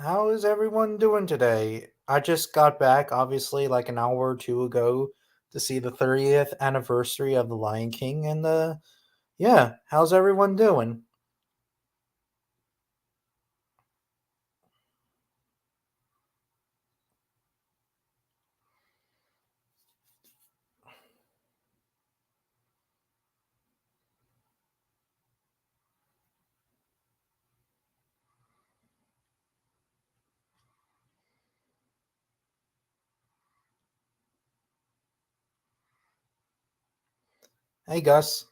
How is everyone doing today? I just got back, obviously, like an hour or two ago to see the 30th anniversary of The Lion King, and yeah, how's everyone doing? Hey, Gus.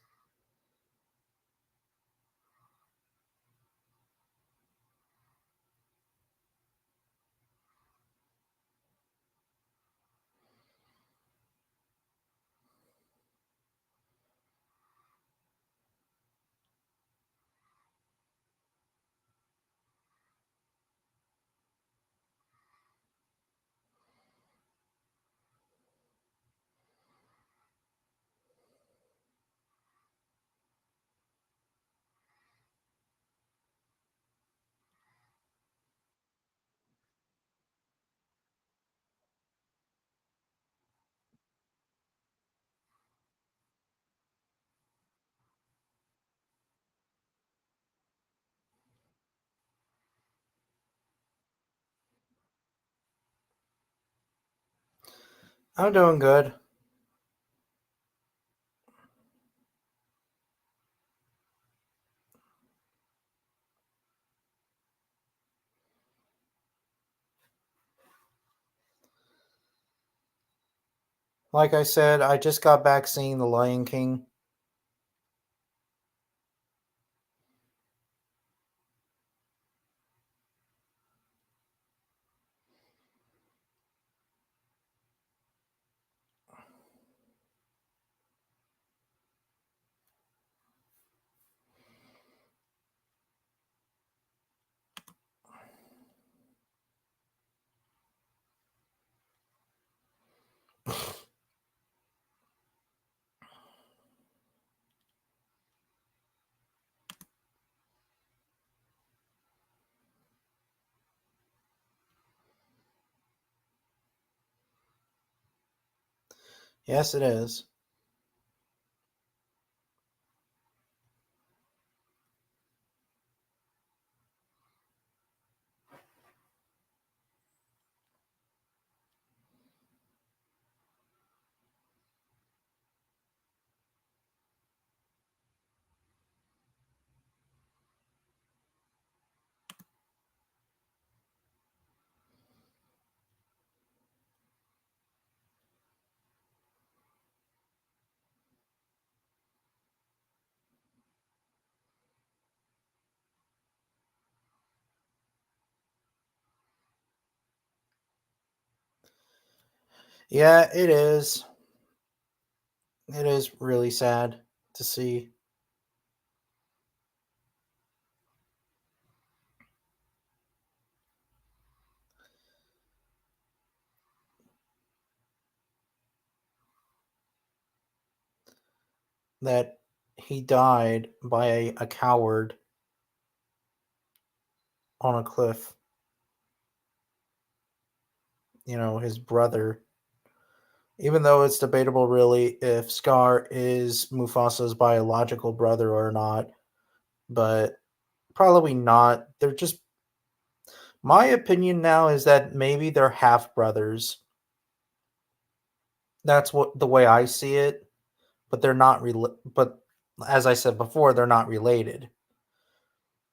I'm doing good. Like I said, I just got back seeing The Lion King. Yes, it is. Yeah, it is. It is really sad to see that he died by a coward on a cliff. His brother. Even though it's debatable, really, if Scar is Mufasa's biological brother or not, but probably not. They're just. My opinion now is that maybe they're half brothers. That's what the way I see it, but they're not. But as I said before, they're not related.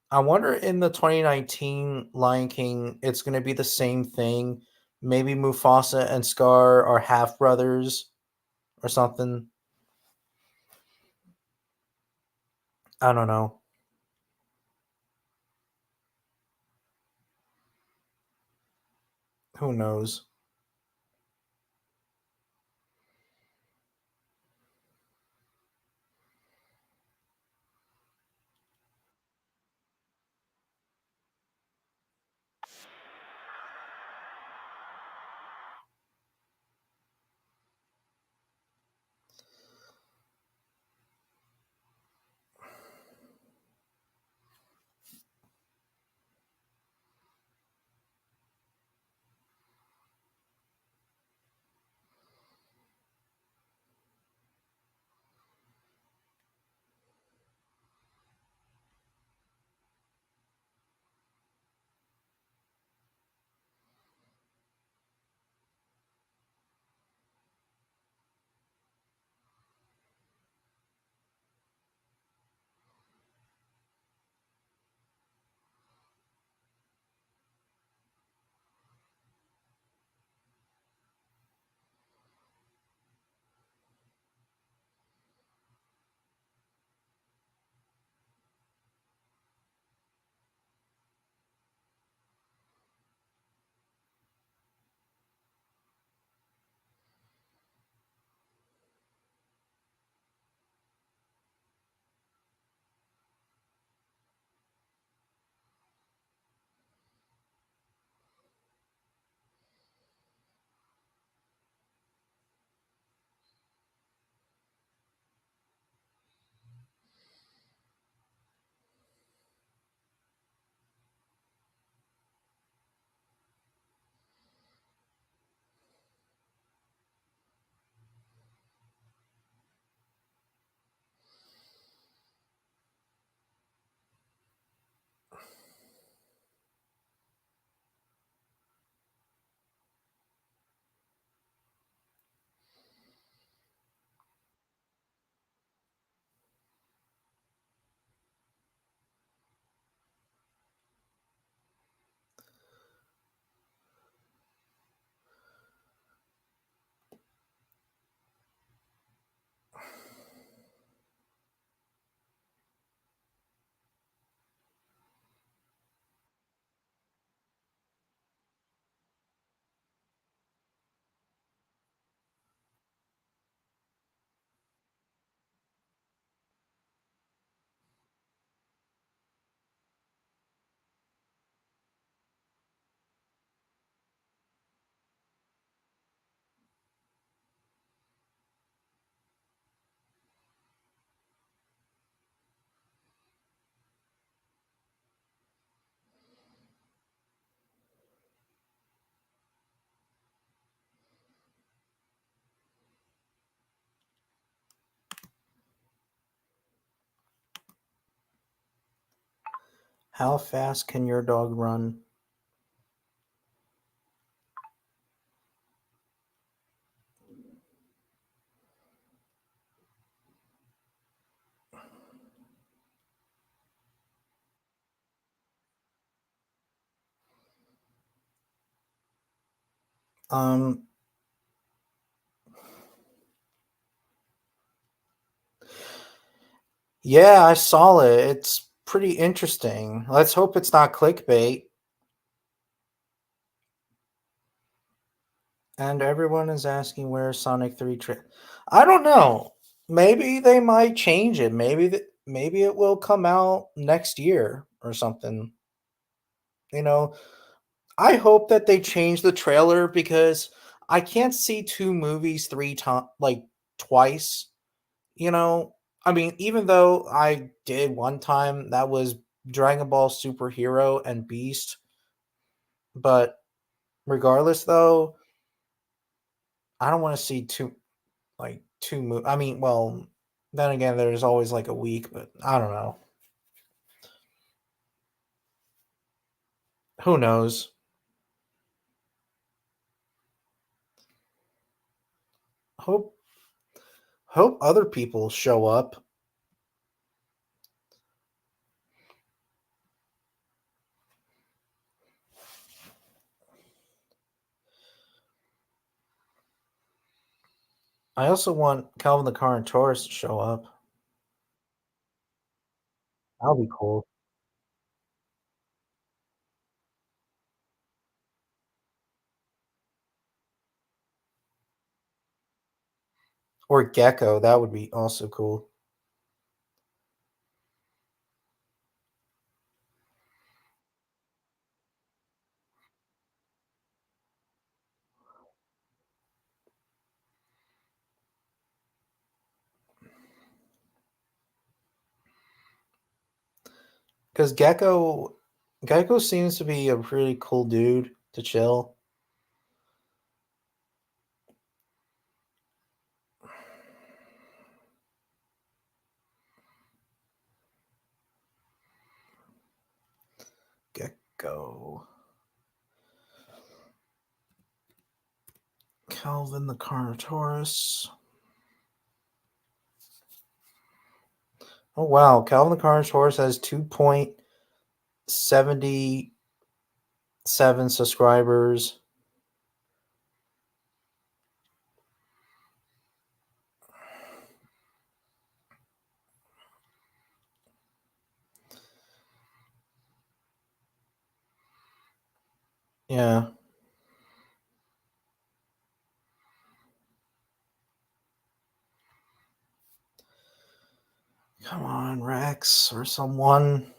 I wonder in the 2019 Lion King, it's going to be the same thing. Maybe Mufasa and Scar are half brothers or something. I don't know. Who knows? How fast can your dog run? Um, yeah, I saw it. It's pretty interesting. Let's hope it's not clickbait. And everyone is asking where Sonic 3 I don't know. Maybe they might change it. Maybe it will come out next year or something. You know, I hope that they change the trailer because I can't see two movies three times like twice, you know. I mean, even though I did one time, that was Dragon Ball Superhero and Beast, but regardless though, I don't want to see two I mean, well, then again, there's always like a week, but I don't know. Who knows? Hope hope other people show up. I also want Calvin the Car and Taurus to show up. That'll be cool. Or Gecko, that would be also cool. Because Gecko seems to be a pretty cool dude to chill. Gecko. Calvin the Carnotaurus. Oh wow, Calvin the Carnotaurus has 2.77 subscribers. Yeah. Come on, Rex or someone.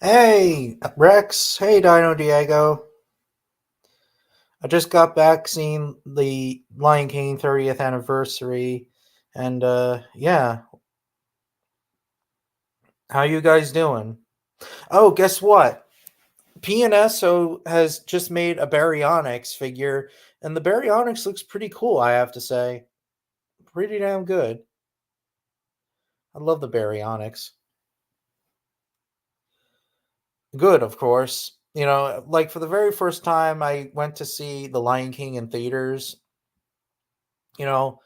Hey, Rex. Hey, Dino Diego. I just got back seeing the Lion King 30th anniversary, and yeah, how you guys doing? Oh, guess what? PNSO has just made a Baryonyx figure, and the Baryonyx looks pretty cool. I have to say, pretty damn good. I love the Baryonyx. Good, of course. You know, like for the very first time, I went to see The Lion King in theaters. You know,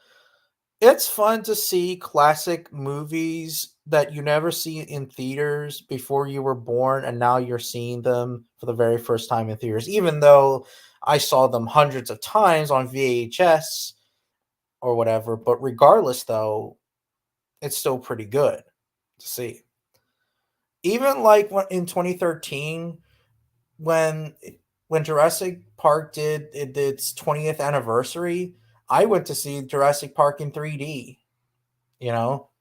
it's fun to see classic movies that you never see in theaters before you were born, and now you're seeing them for the very first time in theaters, even though I saw them hundreds of times on VHS or whatever. But regardless, though, it's still pretty good to see. Even like in 2013, when Jurassic Park did its 20th anniversary, I went to see Jurassic Park in 3D. You know,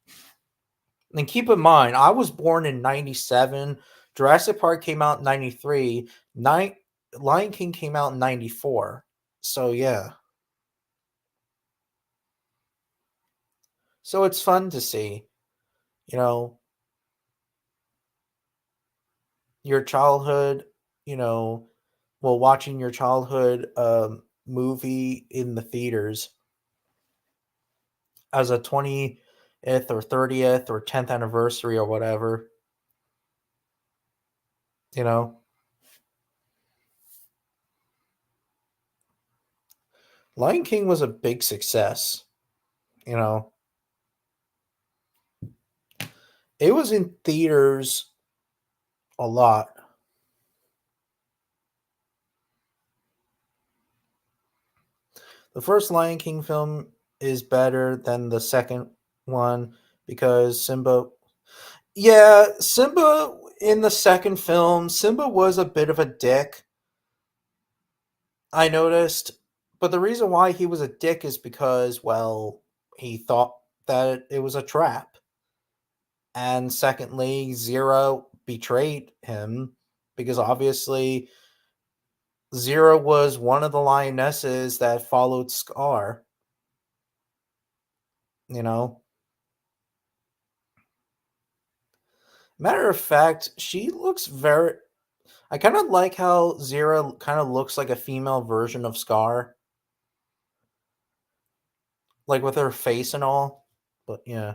and keep in mind, I was born in '97. Jurassic Park came out in '93. Lion King came out in '94. So yeah, so it's fun to see. You know, your childhood. You know, well, watching your childhood movie in the theaters as a 20th or 30th or 10th anniversary or whatever. You know, Lion King was a big success. You know, it was in theaters a lot. The first Lion King film is better than the second one because Simba. Yeah, Simba in the second film, Simba was a bit of a dick. I noticed, but the reason why he was a dick is because, well, he thought that it was a trap. And secondly, Zero betrayed him because obviously Zero was one of the lionesses that followed Scar, you know. Matter of fact, she looks very. I kind of like how Zero kind of looks like a female version of Scar, like with her face and all. But yeah.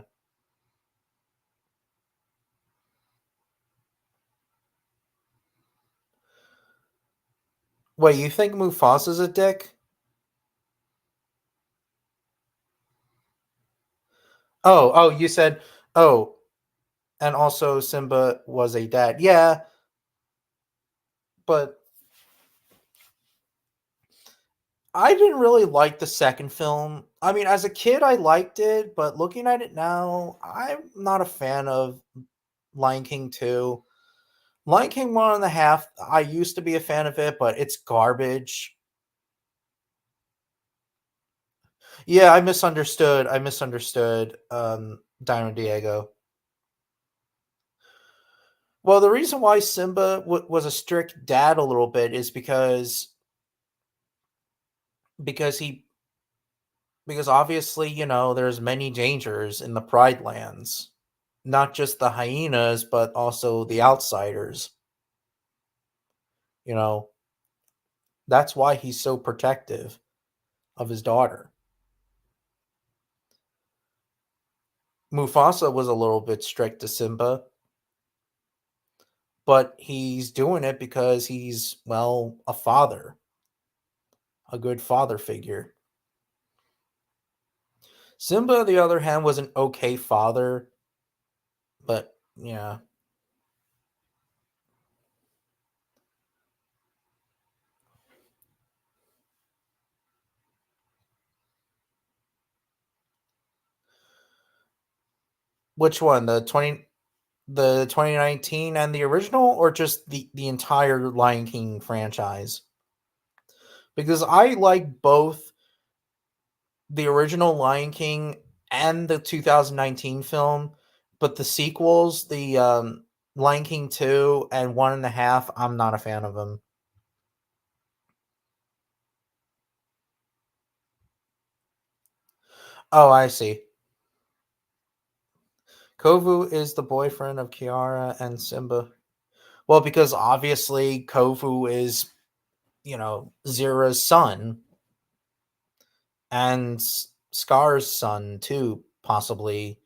Wait, you think Mufasa's a dick? Oh, you said. Oh, and also Simba was a dad. Yeah, but I didn't really like the second film. I mean, as a kid, I liked it, but looking at it now, I'm not a fan of Lion King 2. Lion King 1.5, I used to be a fan of it, but it's garbage. Yeah, I misunderstood. Dino Diego. Well, the reason why Simba was a strict dad a little bit is because he because obviously, there's many dangers in the Pride Lands. Not just the hyenas, but also the outsiders. You know, that's why he's so protective of his daughter. Mufasa was a little bit strict to Simba, but he's doing it because he's, well, a father, a good father figure. Simba, on the other hand, was an okay father, but yeah. Which one? The 2019 and the original, or just the entire Lion King franchise? Because I like both the original Lion King and the 2019 film, but the sequels, Lion King 2 and 1.5, I'm not a fan of them. Oh, I see. Kovu is the boyfriend of Kiara and Simba. Well, because obviously Kovu is, Zira's son and Scar's son too, possibly.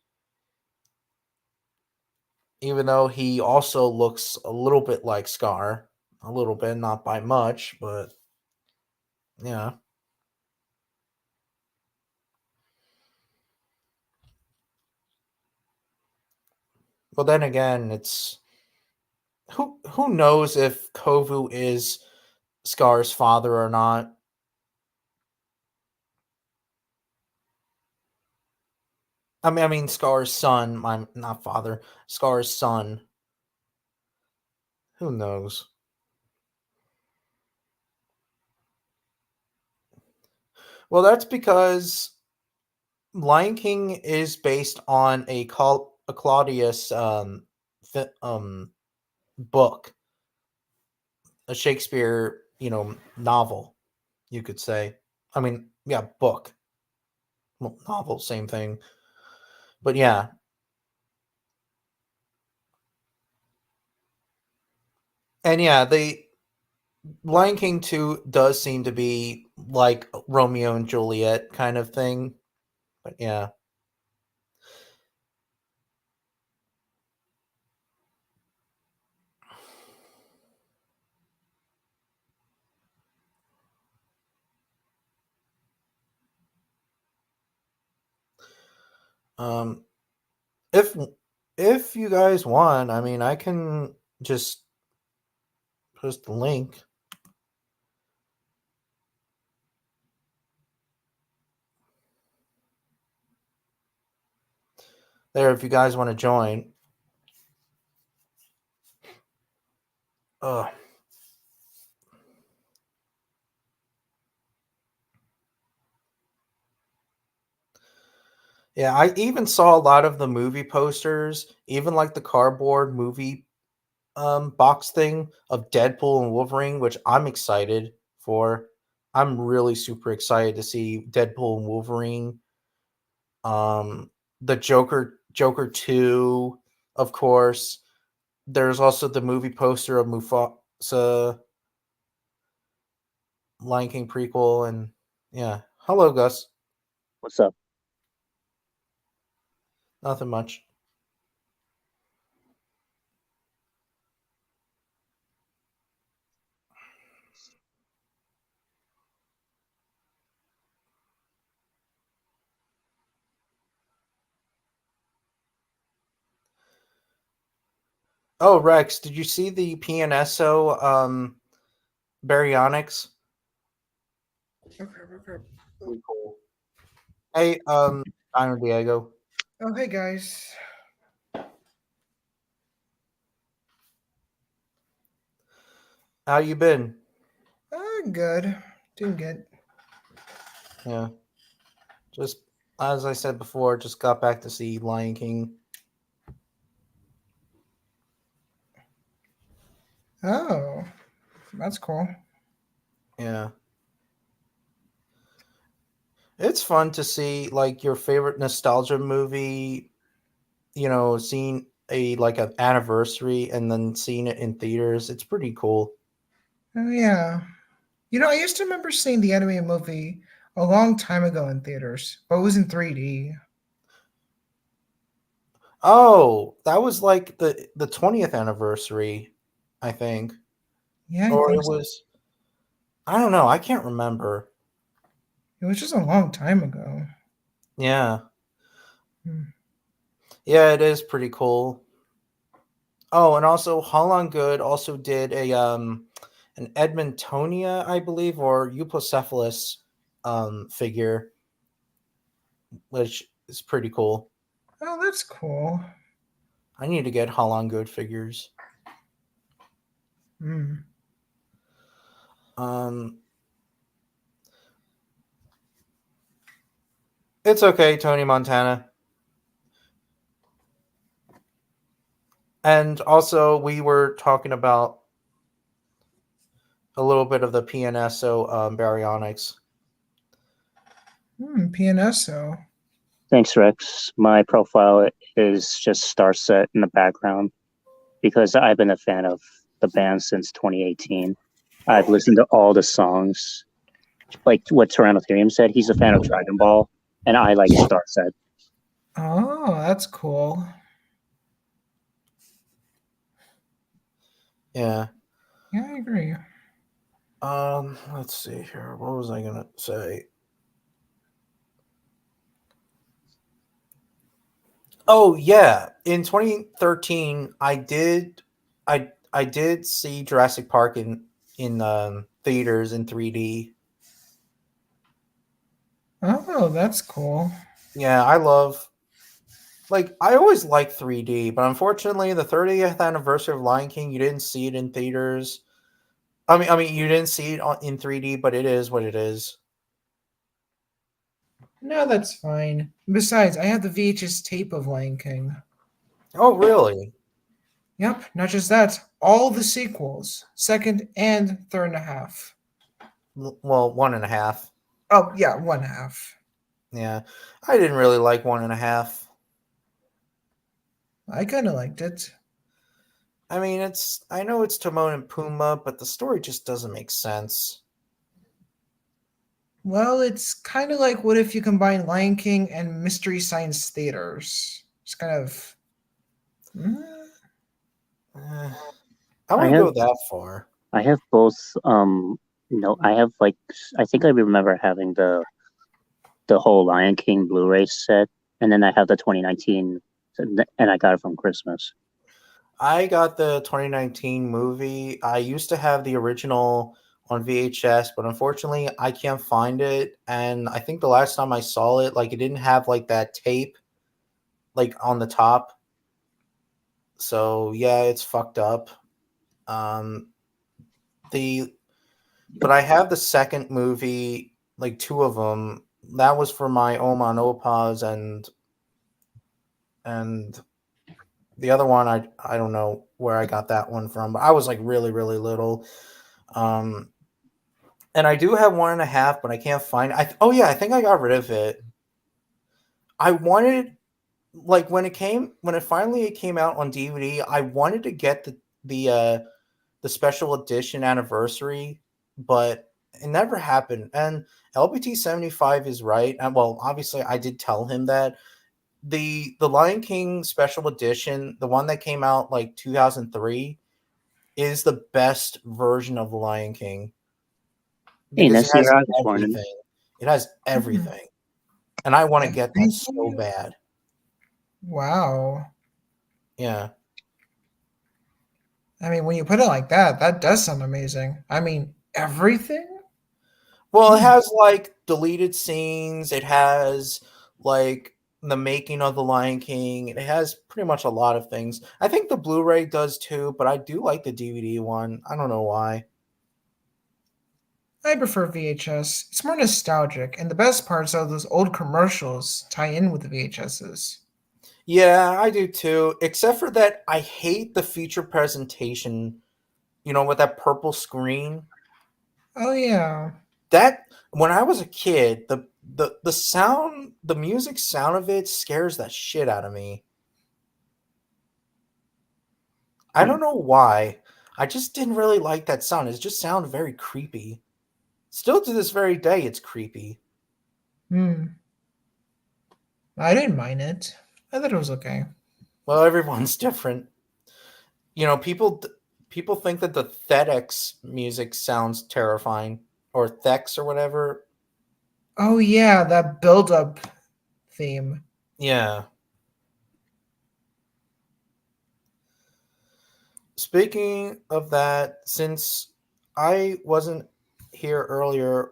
Even though he also looks a little bit like Scar. A little bit, not by much, but yeah. But then again, it's who knows if Kovu is Scar's father or not. I mean Scar's son, my not father, Scar's son. Who knows? Well, that's because Lion King is based on a Claudius book, a Shakespeare, novel, you could say. I mean, yeah, book. Well, novel, same thing. But yeah. And yeah, the Lion King 2 does seem to be like Romeo and Juliet kind of thing. But yeah. Um if if you guys want, I mean, I can just post the link. There if you guys want to join. Ugh. Yeah, I even saw a lot of the movie posters, even like the cardboard movie box thing of Deadpool and Wolverine, which I'm excited for. I'm really super excited to see Deadpool and Wolverine. The Joker 2, of course. There's also the movie poster of Mufasa, Lion King prequel, and yeah. Hello, Gus. What's up? Nothing much. Oh, Rex, did you see the PNSO Baryonyx? Pretty cool. Hey, Dino Diego. Oh, hey guys. How you been? Good. Doing good. Yeah. Just as I said before, just got back to see Lion King. Oh, that's cool. Yeah. It's fun to see like your favorite nostalgia movie, seeing a like an anniversary and then seeing it in theaters. It's pretty cool. Oh, yeah. I used to remember seeing the anime movie a long time ago in theaters, but it was in 3D. Oh, that was like the 20th anniversary, I think. Yeah, I Or think it so. was I don't know, I can't remember. It was just a long time ago. Yeah. Hmm. Yeah, it is pretty cool. Oh, and also Holland Good also did an Edmontonia, I believe, or Eupocephalus figure, which is pretty cool. Oh, that's cool. I need to get Holland Good figures. Hmm. Um it's okay, Tony Montana. And also, we were talking about a little bit of the PNSO baryonics. PNSO. Thanks, Rex. My profile is just Starset in the background because I've been a fan of the band since 2018. I've listened to all the songs. Like what Tyrannotherium said, he's a fan of Dragon Ball, and I like Starset. Oh, that's cool. Yeah. Yeah, I agree. Let's see here. What was I gonna say? Oh yeah, in 2013, I did see Jurassic Park in theaters in 3D. Oh, that's cool. Yeah, I always like 3D, but unfortunately, the 30th anniversary of Lion King, you didn't see it in theaters. I mean, you didn't see it in 3D, but it is what it is. No, that's fine. Besides, I have the VHS tape of Lion King. Oh, really? Yep, not just that, all the sequels, second and third and a half. Well, one and a half. Oh, yeah, one half. Yeah, I didn't really like one and a half. I kind of liked it. I mean, I know it's Timon and Pumbaa, but the story just doesn't make sense. Well, it's kind of like what if you combine Lion King and Mystery Science Theaters? It's kind of. I I wouldn't have go that far. I have both. I have like I think I remember having the whole Lion King Blu-ray set, and then I have the 2019, and I got it from Christmas. I got the 2019 movie. I used to have the original on VHS, but unfortunately, I can't find it. And I think the last time I saw it, like it didn't have like that tape, like on the top. So yeah, it's fucked up. Um, but I have the second movie, like two of them. That was for my Oma and Opas, and the other one I don't know where I got that one from, but I was like really really little. Um, and I do have one and a half, but I can't find. Oh yeah, I think I got rid of it. I wanted like when it finally came out on DVD. I wanted to get the special edition anniversary, but it never happened. And LBT 75 is right. And well, obviously, I did tell him that the Lion King special edition, the one that came out like 2003, is the best version of the Lion King Hey, because it that's the has year I was born in. everything. It has Hmm, everything, and I want to get that so everything? bad. Wow. Yeah. I mean, when you put it like that, that does sound amazing. I mean, everything? Well, it Hmm. has like deleted scenes. It has like the making of the Lion King. It has pretty much a lot of things. I think the Blu-ray does too, but I do like the DVD one. I don't know why. I prefer VHS. It's more nostalgic, and the best parts are those old commercials tie in with the VHSs. Yeah, I do too. Except for that, I hate the feature presentation. With that purple screen. Oh, yeah. That when I was a kid, the sound, the music sound of it scares the shit out of me. I don't know why. I just didn't really like that sound. It just sounded very creepy. Still to this very day, it's creepy. Hmm. I didn't mind it. I thought it was okay. Well, everyone's different. People think that the TEDx music sounds terrifying, or Thex or whatever. Oh, yeah, that build up theme. Yeah. Speaking of that, since I wasn't here earlier,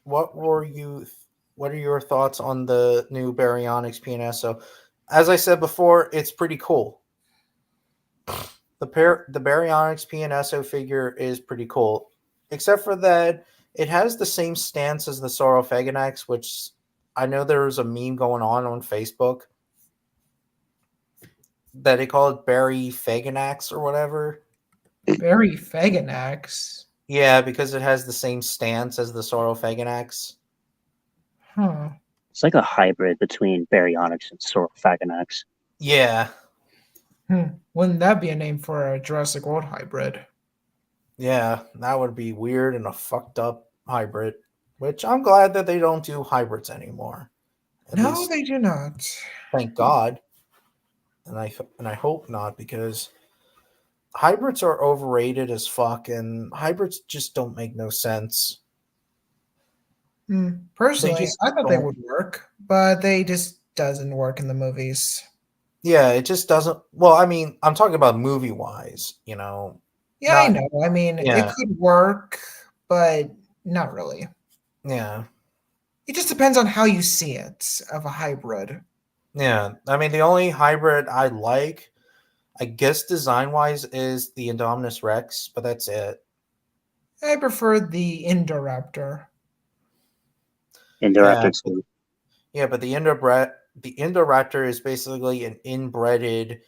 what were you? What are your thoughts on the new Baryonyx PNSO? As I said before, it's pretty cool. The Baryonyx PNSO figure is pretty cool, except for that it has the same stance as the Saurophaganax, which I know there was a meme going on Facebook that they call it Barry Faganax or whatever. Barry Faganax. Yeah, because it has the same stance as the Saurophaganax. Huh. It's like a hybrid between Baryonyx and Saurophaganax. Yeah, Wouldn't that be a name for a Jurassic World hybrid? yeah, that would be weird and a fucked up hybrid. Which I'm glad that they don't do hybrids anymore. At No, least, they do not. thank God. And I hope not, because hybrids are overrated as fuck, and hybrids just don't make no sense. They Personally, just I thought they don't. would work, but they just doesn't work in the movies. Yeah, it just doesn't. Well, I mean, I'm talking about movie wise. Yeah, I Not. know. I mean, it Yeah, could work, but not really. yeah, It just depends on how you see it of a hybrid. yeah. I mean, the only hybrid I like, I guess, design wise, is the Indominus Rex, but that's it. I prefer the Indoraptor. Yeah, Indoraptor 2. yeah, but the Indoraptor is basically an inbreded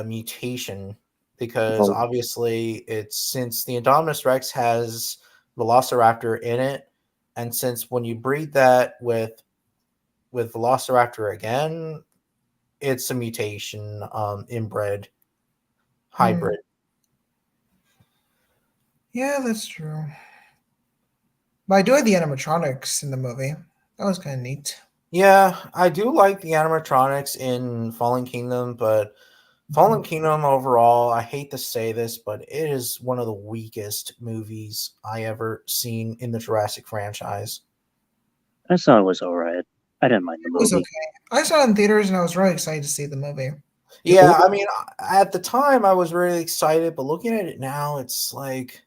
mutation, because Vol- obviously it's since the Indominus Rex has Velociraptor in it, and since when you breed that with Velociraptor again, it's a mutation, inbred hybrid. Yeah, that's true. But I do like the animatronics in the movie. That was kind of neat. Yeah, I do like the animatronics in Fallen Kingdom, but Fallen Kingdom overall, I hate to say this, but it is one of the weakest movies I ever seen in the Jurassic franchise. I thought it was alright. I didn't mind the It was movie. okay. I saw it in theaters and I was really excited to see the movie. Yeah, I mean, at the time I was really excited, but looking at it now, it's like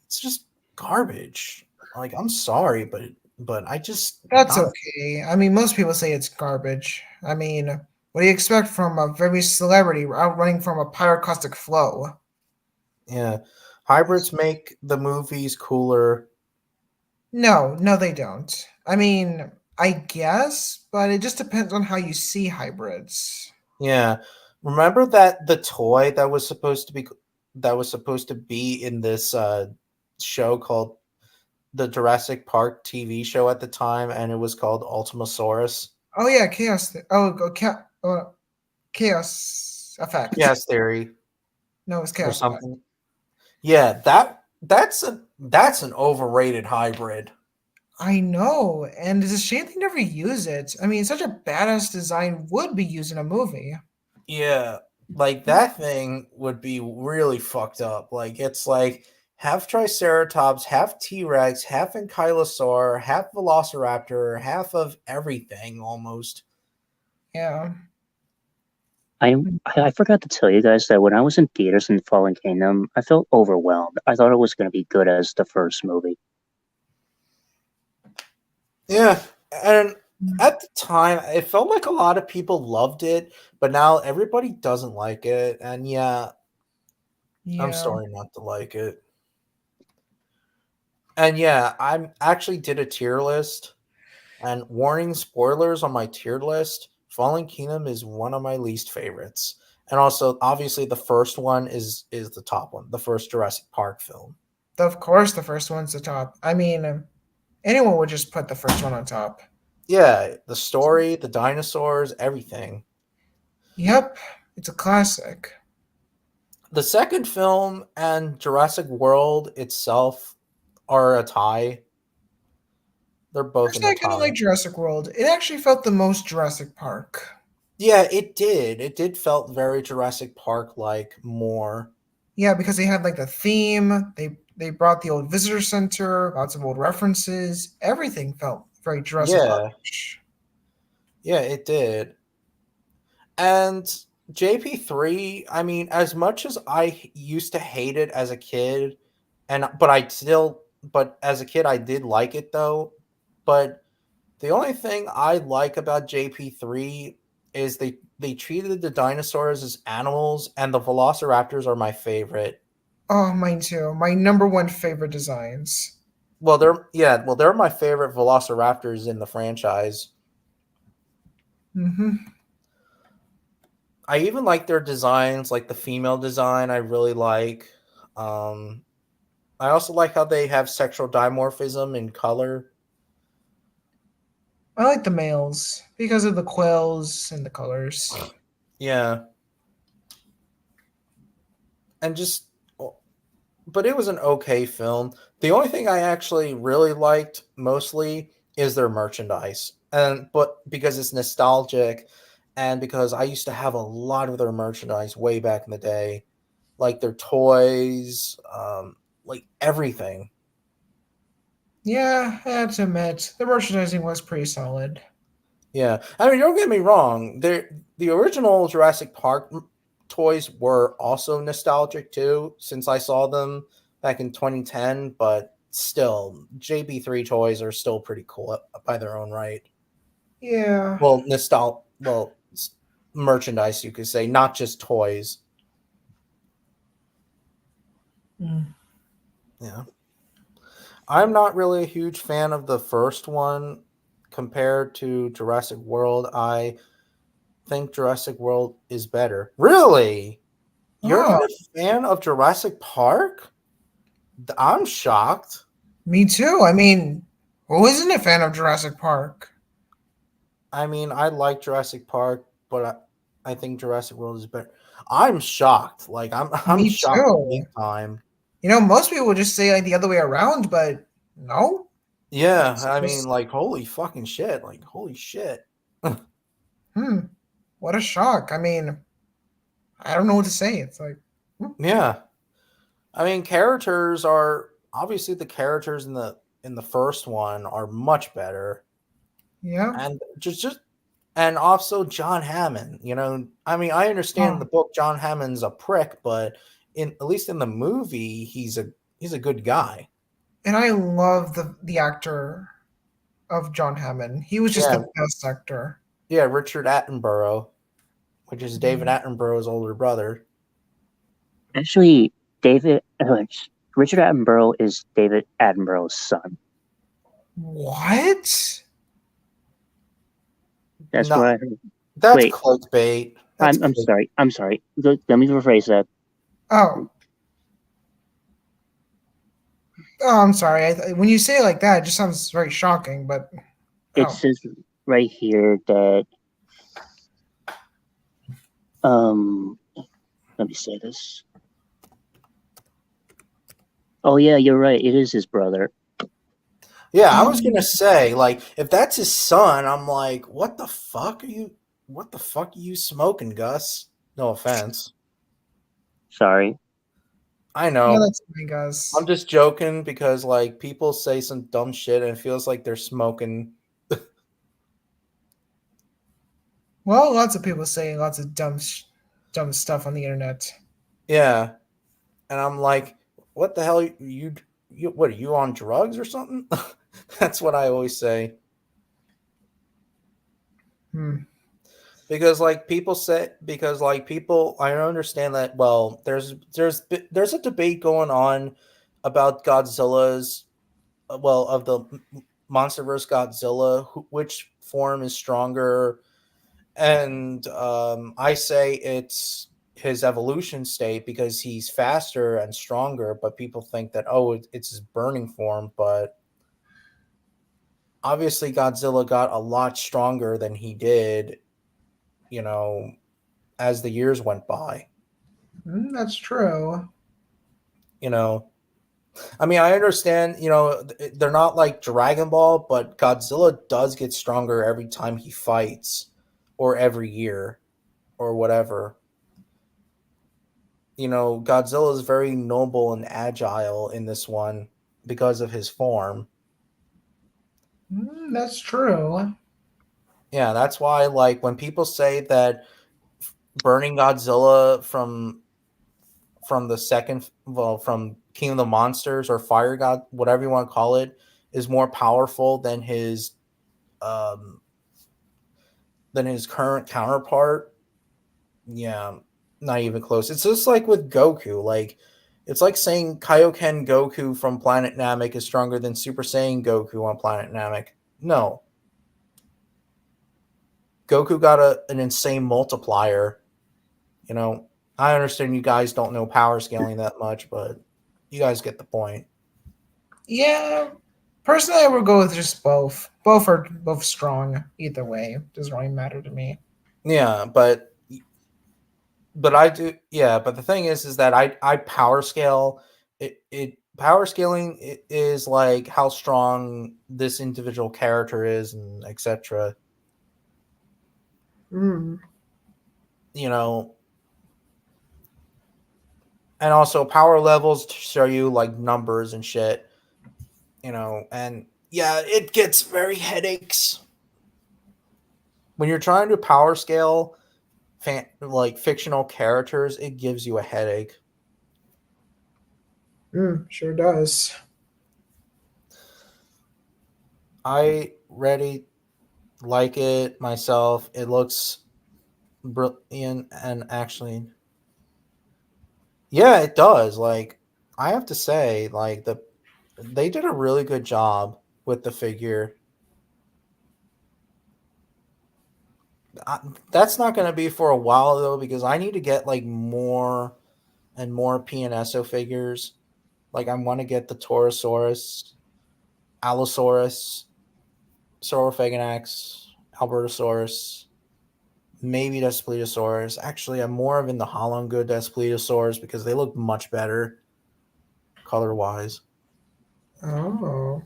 it's just garbage. Like, I'm sorry, but I just That's not. okay. I mean, most people say it's garbage. I mean, what do you expect from a very celebrity outrunning from a pyroclastic flow? Yeah, hybrids make the movies cooler. No, no, they don't. I mean, I guess, but it just depends on how you see hybrids. Yeah, remember that the toy that was supposed to be in this show called the Jurassic Park TV show at the time, and it was called Ultimasaurus. Oh yeah, chaos. Chaos effect. Chaos Theory No, it's or chaos effect. something. Yeah, that's an overrated hybrid. I know, and it's a shame they never use it. I mean, such a badass design would be used in a movie. Yeah, like that thing would be really fucked up. Like, it's like half Triceratops, half T Rex, half Ankylosaur, half Velociraptor, half of everything almost. Yeah. I forgot to tell you guys that when I was in theaters in Fallen Kingdom, I felt overwhelmed. I thought it was going to be good as the first movie. Yeah, and at the time, it felt like a lot of people loved it, but now everybody doesn't like it. And yeah, I'm Yeah. sorry not to like it. And yeah, I actually did a tier list. And warning, spoilers on my tier list, Fallen Kingdom is one of my least favorites. And also, obviously, the first one is the top one, the first Jurassic Park film. Of course, the first one's the top. I mean, anyone would just put the first one on top. Yeah, the story, the dinosaurs, everything. Yep, it's a classic. The second film and Jurassic World itself are a tie. They're both in Personally, a I kind of tie. like Jurassic World. It actually felt the most Jurassic Park. Yeah, it did. It did felt very Jurassic Park like more. Yeah, because they had like the theme. They brought the old visitor center, lots of old references. Everything felt very Jurassic Park. Yeah, yeah, it did. And JP3, I mean, as much as I used to hate it as a kid, but as a kid I did like it though. But the only thing I like about JP3 is they treated the dinosaurs as animals, and the velociraptors are my favorite. Oh, mine too. My number one favorite designs. They're my favorite velociraptors in the franchise. Hmm. I even like their designs, like the female design. I really like. I also like how they have sexual dimorphism in color. I like the males because of the quills and the colors. Yeah, and just, but it was an okay film. The only thing I actually really liked mostly is their merchandise, and but because it's nostalgic, and because I used to have a lot of their merchandise way back in the day, like their toys, like everything. Yeah, I have to admit, the merchandising was pretty solid. Yeah, I mean, don't get me wrong. The original Jurassic Park toys were also nostalgic too, since I saw them back in 2010. But still, JB3 toys are still pretty cool by their own right. Yeah. Well, merchandise, you could say, not just toys. Mm. Yeah, I'm not really a huge fan of the first one compared to Jurassic World. I think Jurassic World is better. Really? You're Oh, not a fan of Jurassic Park? I'm shocked. me too. I mean, who isn't a fan of Jurassic Park? I mean, I like Jurassic Park, but I think Jurassic World is better. I'm shocked. Like I'm Me shocked too. big time. Most people would just say like the other way around, but no. Yeah, It's I mean, just, like holy fucking shit. Like holy shit. hmm, what a shock. I mean, I don't know what to say. It's like, Yeah. I mean, characters are obviously the characters in the first one are much better. yeah. And just and also John Hammond, I mean, I understand Oh, the book John Hammond's a prick, but in at least in the movie he's a good guy. and I love the actor of John Hammond. He was just Yeah, the best actor. yeah, Richard Attenborough, which is David Mhm. Attenborough's older brother. Actually, Richard Attenborough is David Attenborough's son. What? That's what No, I heard. that's Wait, clickbait. That's I'm click. sorry. I'm sorry. Let me rephrase that. Oh, oh, I'm sorry. When you say it like that, it just sounds very shocking. But It oh, says right here that let me say this. Oh yeah, you're right. It is his brother. Yeah, I was gonna um, say, like, if that's his son, I'm like, what the fuck are you smoking, Gus? No offense. Sorry. I yeah, know. that's fine, I'm guys. just joking because like people say some dumb shit and it feels like they're smoking. Well, lots of people say lots of dumb stuff on the internet. Yeah, and I'm like, what the hell? You what are you on drugs or something? That's what I always say Hmm. because like people I understand that well there's a debate going on about Godzilla's well of the MonsterVerse Godzilla which form is stronger. And I say it's his evolution state because he's faster and stronger, but people think that, oh, it's his burning form. But obviously, Godzilla got a lot stronger than he did, you know, as the years went by. That's true. You know, I mean, I understand, they're not like Dragon Ball, but Godzilla does get stronger every time he fights or every year or whatever. Godzilla is very noble and agile in this one because of his form. That's true. Yeah, that's why like when people say that burning Godzilla from the second well from King of the Monsters or Fire God, whatever you want to call it, is more powerful um than his current counterpart. Yeah, not even close. It's just like with Goku, like it's like saying Kaioken Goku from Planet Namek is stronger than Super Saiyan Goku on Planet Namek. No, Goku got an insane multiplier. You know, I understand you guys don't know power scaling that much, but you guys get the point. Yeah, personally, I would go with just both. Both are both strong. Either way, doesn't really matter to me. Yeah, but I do. Yeah, but the thing is that I power scale. It power scaling is like how strong this individual character is, and etc. Mm. You know, and also power levels to show you like numbers and shit. You know, and yeah, it gets very headaches when you're trying to power scale like fictional characters. It gives you a headache. Sure does. I really like it myself. It looks brilliant, and actually, yeah, it does. Like, I have to say, like they did a really good job with the figure. I, that's not going to be for a while though, because I need to get like more and more PNSO figures. Like, I want to get the Torosaurus, Allosaurus, Saurophaganax, Albertosaurus, maybe Daspletosaurus. Actually, I'm more of in the Holland-Good Daspletosaurus because they look much better color-wise. Oh,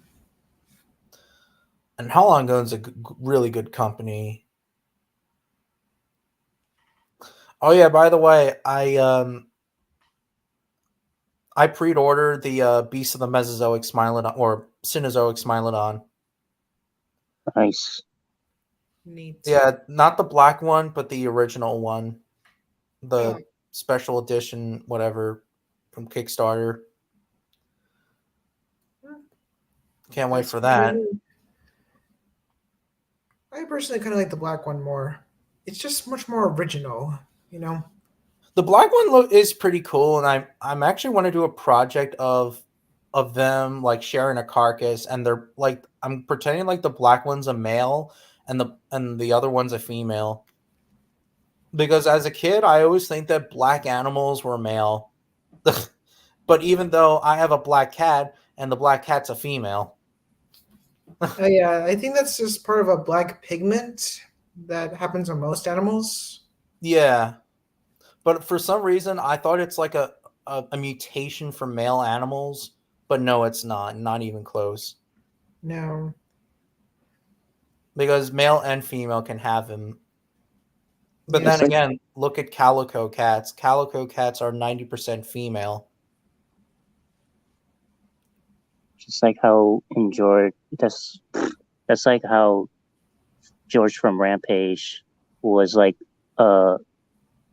And Holland-Good's a really good company. Oh yeah, by the way, I pre-ordered the Beast of the Mesozoic Smilodon or Cenozoic Smilodon. Nice. neat. Yeah, not the black one, but the original one, Oh, the special edition, whatever, from Kickstarter. Can't wait that's for pretty that. neat. I personally kind of like the black one more. It's just much more original, you know. The black one is pretty cool, and I'm actually want to do a project of them like sharing a carcass, and they're like I'm pretending like the black one's a male and the other one's a female. Because as a kid, I always think that black animals were male. But even though I have a black cat and the black cat's a female. Yeah, I think that's just part of a black pigment that happens on most animals. Yeah. But for some reason I thought it's like a mutation for male animals, but no, it's not. Not even close. No. Because male and female can have them. But Yeah. then Just like again, look at calico cats. Calico cats are 90% female. just like how in George that's like how George from Rampage was like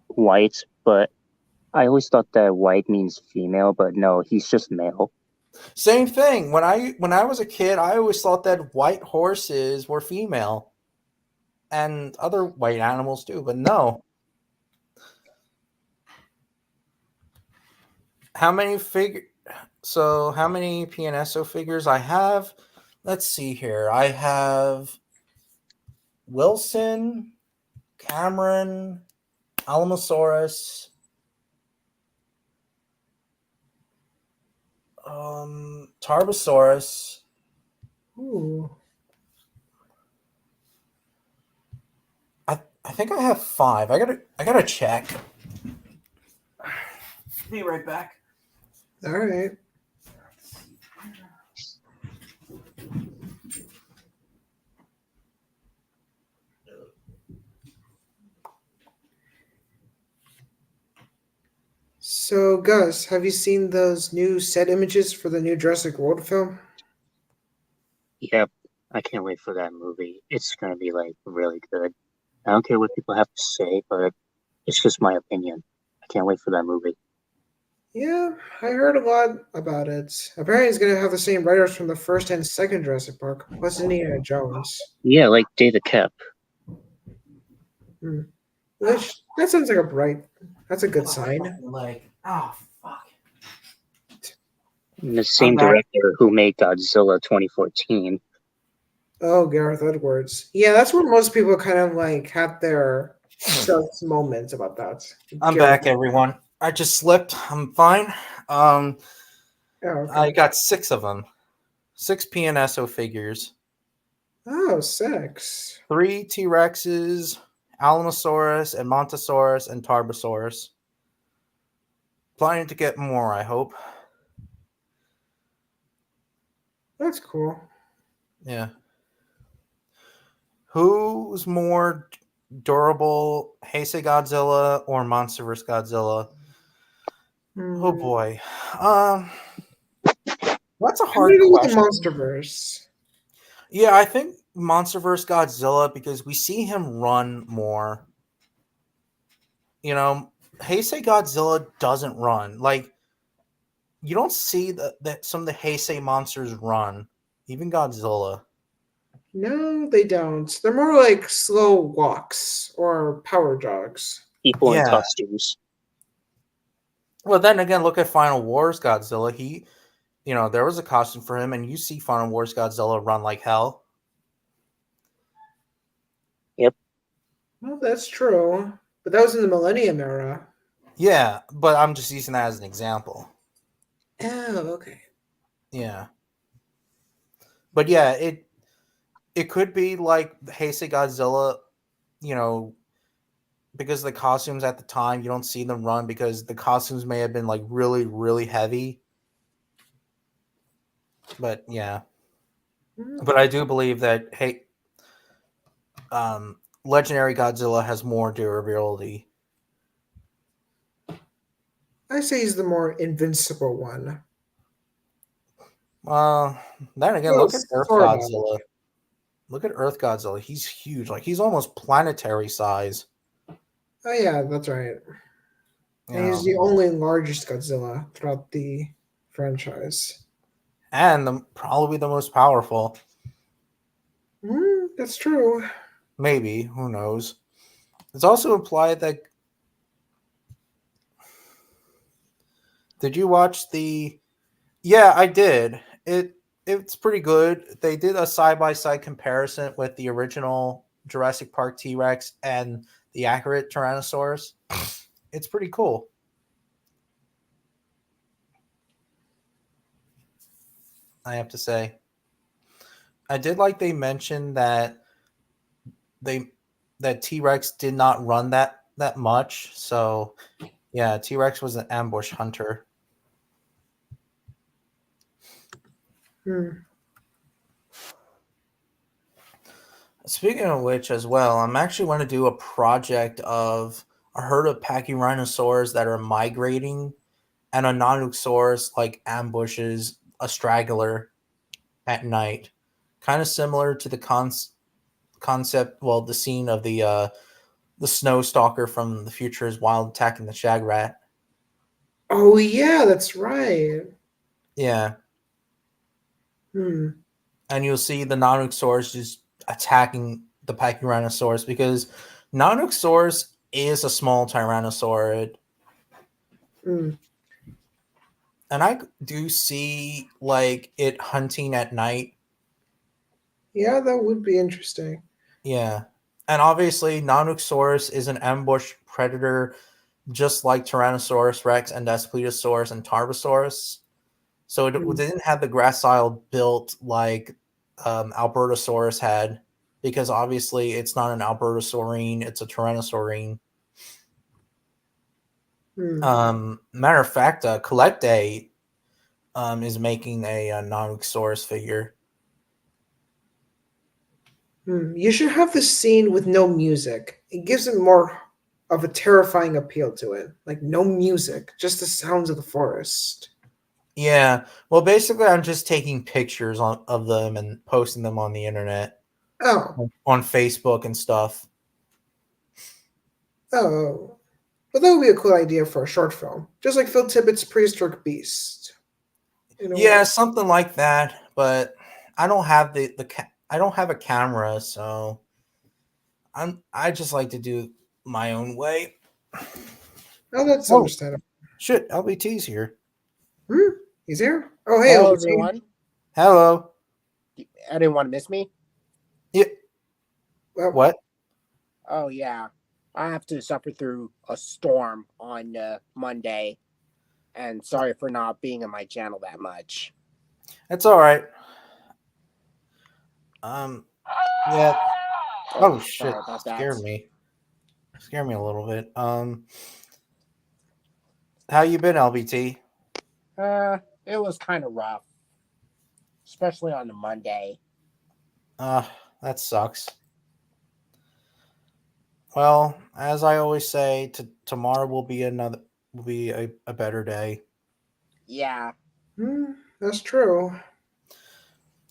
white, but I always thought that white means female, but no, he's just male. Same thing. When I was a kid, I always thought that white horses were female. And other white animals too, but no. How many how many PNSO figures I have? Let's see here. I have Wilson, Cameron, Alamosaurus, Tarbosaurus. Ooh. I think I have 5. I gotta check. Be right back. All right. So, Gus, have you seen those new set images for the new Jurassic World film? Yep, I can't wait for that movie. It's gonna be like really good. I don't care what people have to say, but it's just my opinion. I can't wait for that movie. Yeah, I heard a lot about it. Apparently, it's going to have the same writers from the first and second Jurassic Park, plus Indiana Jones. Yeah, like David Kep. Which, that sounds like that's a good sign. Like, oh fuck. And the same back. director who made Godzilla 2014. Oh, Gareth Edwards. Yeah, that's where most people kind of like had their Stuff's moments about that. I'm Gary- back, everyone. I just slipped. I'm fine. Oh, okay. I got 6 of them. 6 PNSO figures. Oh, 6. 3 T-Rexes, Alamosaurus, and Montosaurus, and Tarbosaurus. Planning to get more, I hope. That's cool. Yeah. Who's more durable, Heisei Godzilla or Monster vs. Godzilla? Oh Hmm. boy. That's a I'm hard gonna go with the question. MonsterVerse. Yeah, I think Monster vs. Godzilla because we see him run more. You know, Heisei Godzilla doesn't run. Like, you don't see that some of the Heisei monsters run. Even Godzilla. No, they don't. They're more like slow walks or power jogs. People in Yeah. costumes. Well, then again, look at Final Wars Godzilla. There was a costume for him, and you see Final Wars Godzilla run like hell. Well, that's true. But that was in the Millennium era. Yeah, but I'm just using that as an example. Oh, okay. Yeah. But yeah, it could be like Heisei Godzilla, because the costumes at the time, you don't see them run because the costumes may have been like really, really heavy. But yeah. But I do believe that Legendary Godzilla has more durability. I say he's the more invincible one. Then again, Well, look at Earth sort of. Godzilla. Look at Earth Godzilla. He's huge. Like, he's almost planetary size. Oh yeah, that's right. And he's Yeah. the only largest Godzilla throughout the franchise. And probably the most powerful. That's true. Maybe. Who knows? It's also implied that... Did you watch the... Yeah, I did. It's pretty good. They did a side-by-side comparison with the original Jurassic Park T-Rex and the accurate Tyrannosaurus. It's pretty cool. I have to say. I did like they mentioned that T-Rex did not run that much. So yeah, T-Rex was an ambush hunter. Speaking of which, as well, I'm actually going to do a project of a herd of Pachyrhinosaurs that are migrating, and a Nanosaurus like ambushes a straggler at night, kind of similar to the concept. Well, the scene of the Snow Stalker from The Future Is Wild attacking the Shagrat. Oh yeah, that's right. Yeah. And you'll see the Nanosaurus just attacking the Pachyrhinosaurus because Nanosaurus is a small Tyrannosaurid. And I do see like it hunting at night. Yeah, that would be interesting. Yeah. And obviously Nanosaurus is an ambush predator just like Tyrannosaurus Rex and Daspletosaurus and Tarbosaurus. So it didn't have the gracile built like Albertosaurus had, because obviously it's not an Albertosaurine, it's a Tyrannosaurine. Matter of fact, Collecte is making a Nanosaurus figure. You should have the scene with no music. It gives it more of a terrifying appeal to it. Like no music, just the sounds of the forest. Yeah. Well, basically, I'm just taking pictures of them and posting them on the internet. Oh. On Facebook and stuff. Oh. But that would be a cool idea for a short film. Just like Phil Tippett's Prehistoric Beast. Yeah, something like that. But I don't have I don't have a camera, so I just like to do my own way. Oh, that's understandable. Shit, LBT's here. He's here? Oh, hey, hello, LBT. everyone. Hello. Anyone miss me? Yeah. Well, what? Oh, yeah. I have to suffer through a storm on Monday, and sorry for not being on my channel that much. It's all right. Yeah. Oh shit! Sorry about that. Scared me. Scared me a little bit. How you been, LBT? It was kind of rough, especially on the Monday. That sucks. Well, as I always say, tomorrow will be a better day. Yeah. That's true.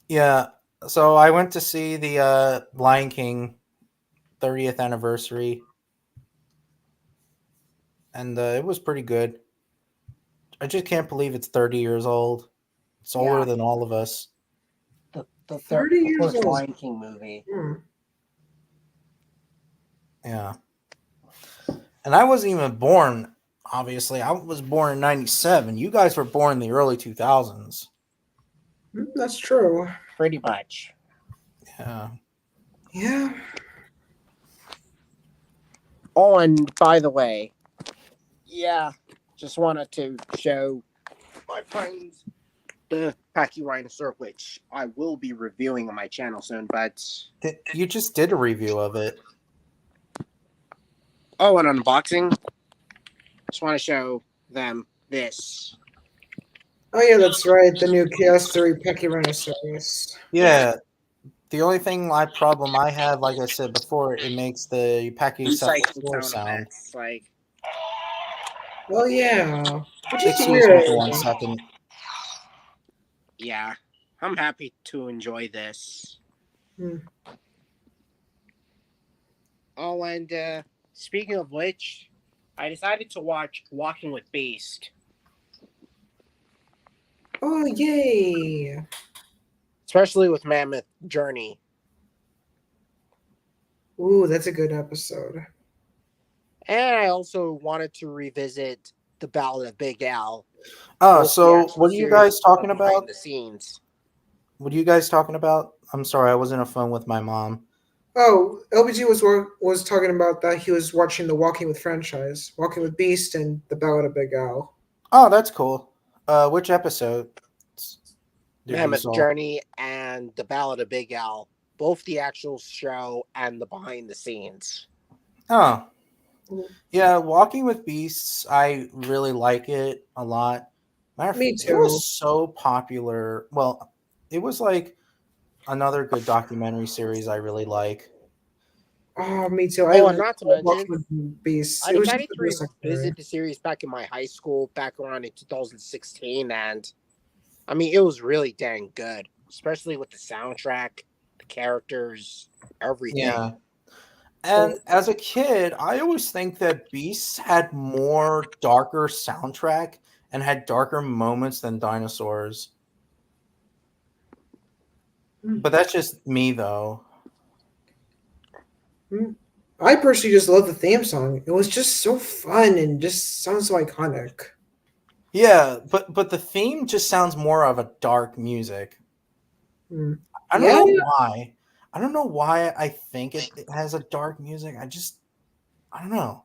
Yeah. So I went to see the Lion King 30th anniversary, and it was pretty good. I just can't believe it's 30 years old. It's older Yeah. than all of us. The 30 years first old. Lion King movie. Yeah. And I wasn't even born, obviously. I was born in 97. You guys were born in the early 2000s. That's true. Pretty much. Yeah. Yeah. Oh, and by the way, yeah, just wanted to show my friends the Pachyrhinosaur, which I will be reviewing on my channel soon, but... You just did a review of it. Oh, an unboxing? Just want to show them this. Oh yeah, that's right. The new Chaos 3 Pachyrhinosaurus. Yeah. The only problem I have, like I said before, it makes the Pachycephalosaurus sound. Effects, like... Well, yeah. Which is Excuse me for 1 weird. second. Yeah, I'm happy to enjoy this. Oh, and speaking of which, I decided to watch Walking with Beast. Oh, yay. Especially with Mammoth Journey. Ooh, that's a good episode. And I also wanted to revisit The Ballad of Big Al. Oh, so what are you guys talking about? The scenes. What are you guys talking about? I'm sorry, I was on a phone with my mom. Oh, LBG was talking about that he was watching the Walking with franchise, Walking with Beast and The Ballad of Big Al. Oh, that's cool. Which episode? Mammoth Journey and The Ballad of Big Al. Both the actual show and the behind the scenes. Oh. Yeah, Walking with Beasts, I really like it a lot. Me too. It was so popular. Well, it was like another good documentary series I really like. Oh, me too. And not to mention, Walking with Beasts. I decided to revisit the series back in my high school, back around in 2016, and I mean, it was really dang good, especially with the soundtrack, the characters, everything. Yeah. And as a kid, I always think that Beasts had more darker soundtrack and had darker moments than dinosaurs. But that's just me, though. I personally just love the theme song. It was just so fun and just sounds so iconic. Yeah, but the theme just sounds more of a dark music. I don't know why. I don't know why I think it has a dark music. I don't know.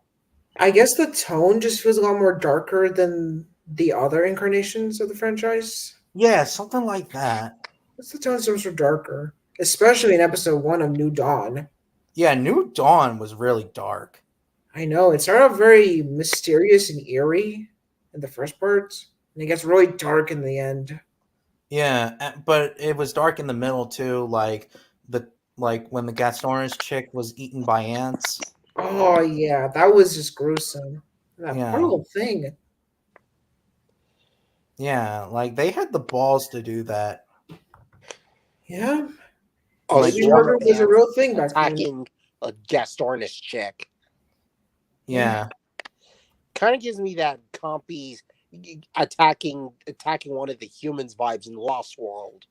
I guess the tone just feels a lot more darker than the other incarnations of the franchise. Yeah, something like that. The tone seems so darker, especially in episode 1 of New Dawn. Yeah, New Dawn was really dark. I know. It started off very mysterious and eerie in the first part, and it gets really dark in the end. Yeah, but it was dark in the middle too, like when the Gastornis chick was eaten by ants. Oh yeah, that was just gruesome. That whole thing. Yeah, like they had the balls to do that. Yeah. Oh, like murder was a real thing back then. Attacking a Gastornis chick. Yeah. Kind of gives me that Compy's attacking one of the humans vibes in Lost World.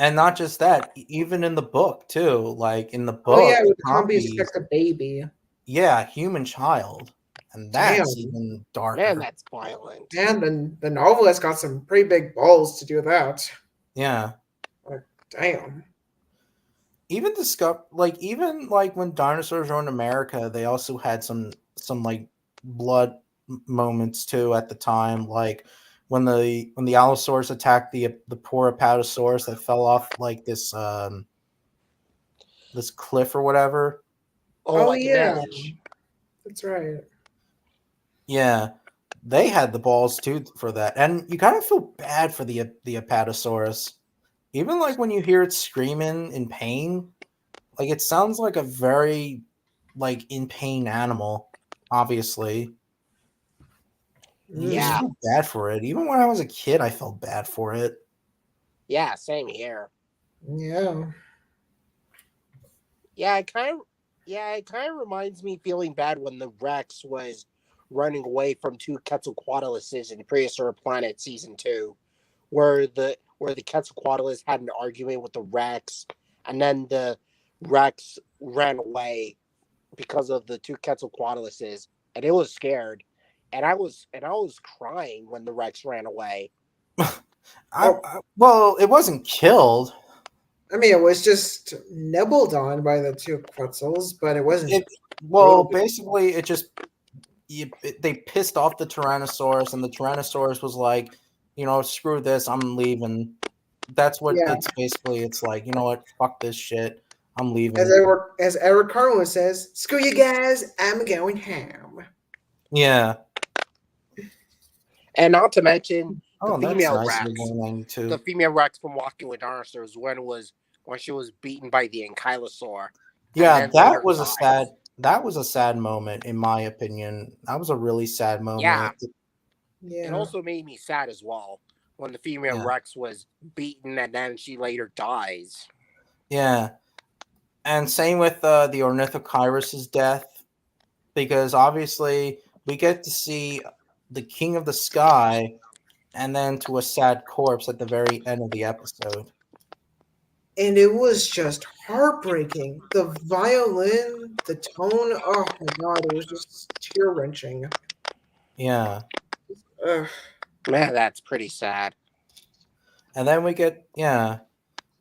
And not just that, even in the book too. Like in the book, oh yeah, with Compy's like a baby. Yeah, human child, and that's even darker. Man, that's violent. And then the novelist got some pretty big balls to do that. Yeah. Like, damn. even discover like even like when dinosaurs were in America, they also had some like blood moments too at the time, like when the Allosaurus attacked the poor Apatosaurus that fell off like this cliff or whatever. Oh, like an yeah, edge. that's right. Yeah, they had the balls too for that, and you kind of feel bad for the Apatosaurus, even like when you hear it screaming in pain. Like it sounds like a very like in pain animal, obviously. You just Yeah. Mm. feel bad for it. Even when I was a kid, I felt bad for it. Yeah, same here. Yeah. Yeah, it kind of reminds me feeling bad when the Rex was running away from two Quetzalcoatluses in Prehistoric Planet season 2, where the Quetzalcoatlus had an argument with the Rex, and then the Rex ran away because of the two Quetzalcoatluses, and it was scared, and I was crying when the Rex ran away. Well, it wasn't killed. I mean, it was just nibbled on by the two Quetzals, but it wasn't. It well, basically, they pissed off the Tyrannosaurus, and the Tyrannosaurus was like, screw this, I'm leaving. That's what Yeah. it's basically. It's like, you know what, fuck this shit, I'm leaving. As Edward Carlin says, "Screw you guys, I'm going home." Yeah. And not to mention the Oh, that's female nice. Rex. You're 192. The female Rex from Walking with Dinosaurs when she was beaten by the Ankylosaur. Yeah, and then later that was a sad moment in my opinion. That was a really sad moment. Yeah. Yeah. It also made me sad as well when the female Yeah. Rex was beaten and then she later dies. Yeah. And same with the Ornithochirus's death, because obviously we get to see the king of the sky and then to a sad corpse at the very end of the episode. And it was just heartbreaking. The violin, the tone, oh my god, it was just tear wrenching. Yeah. Man, that's pretty sad. And then we get,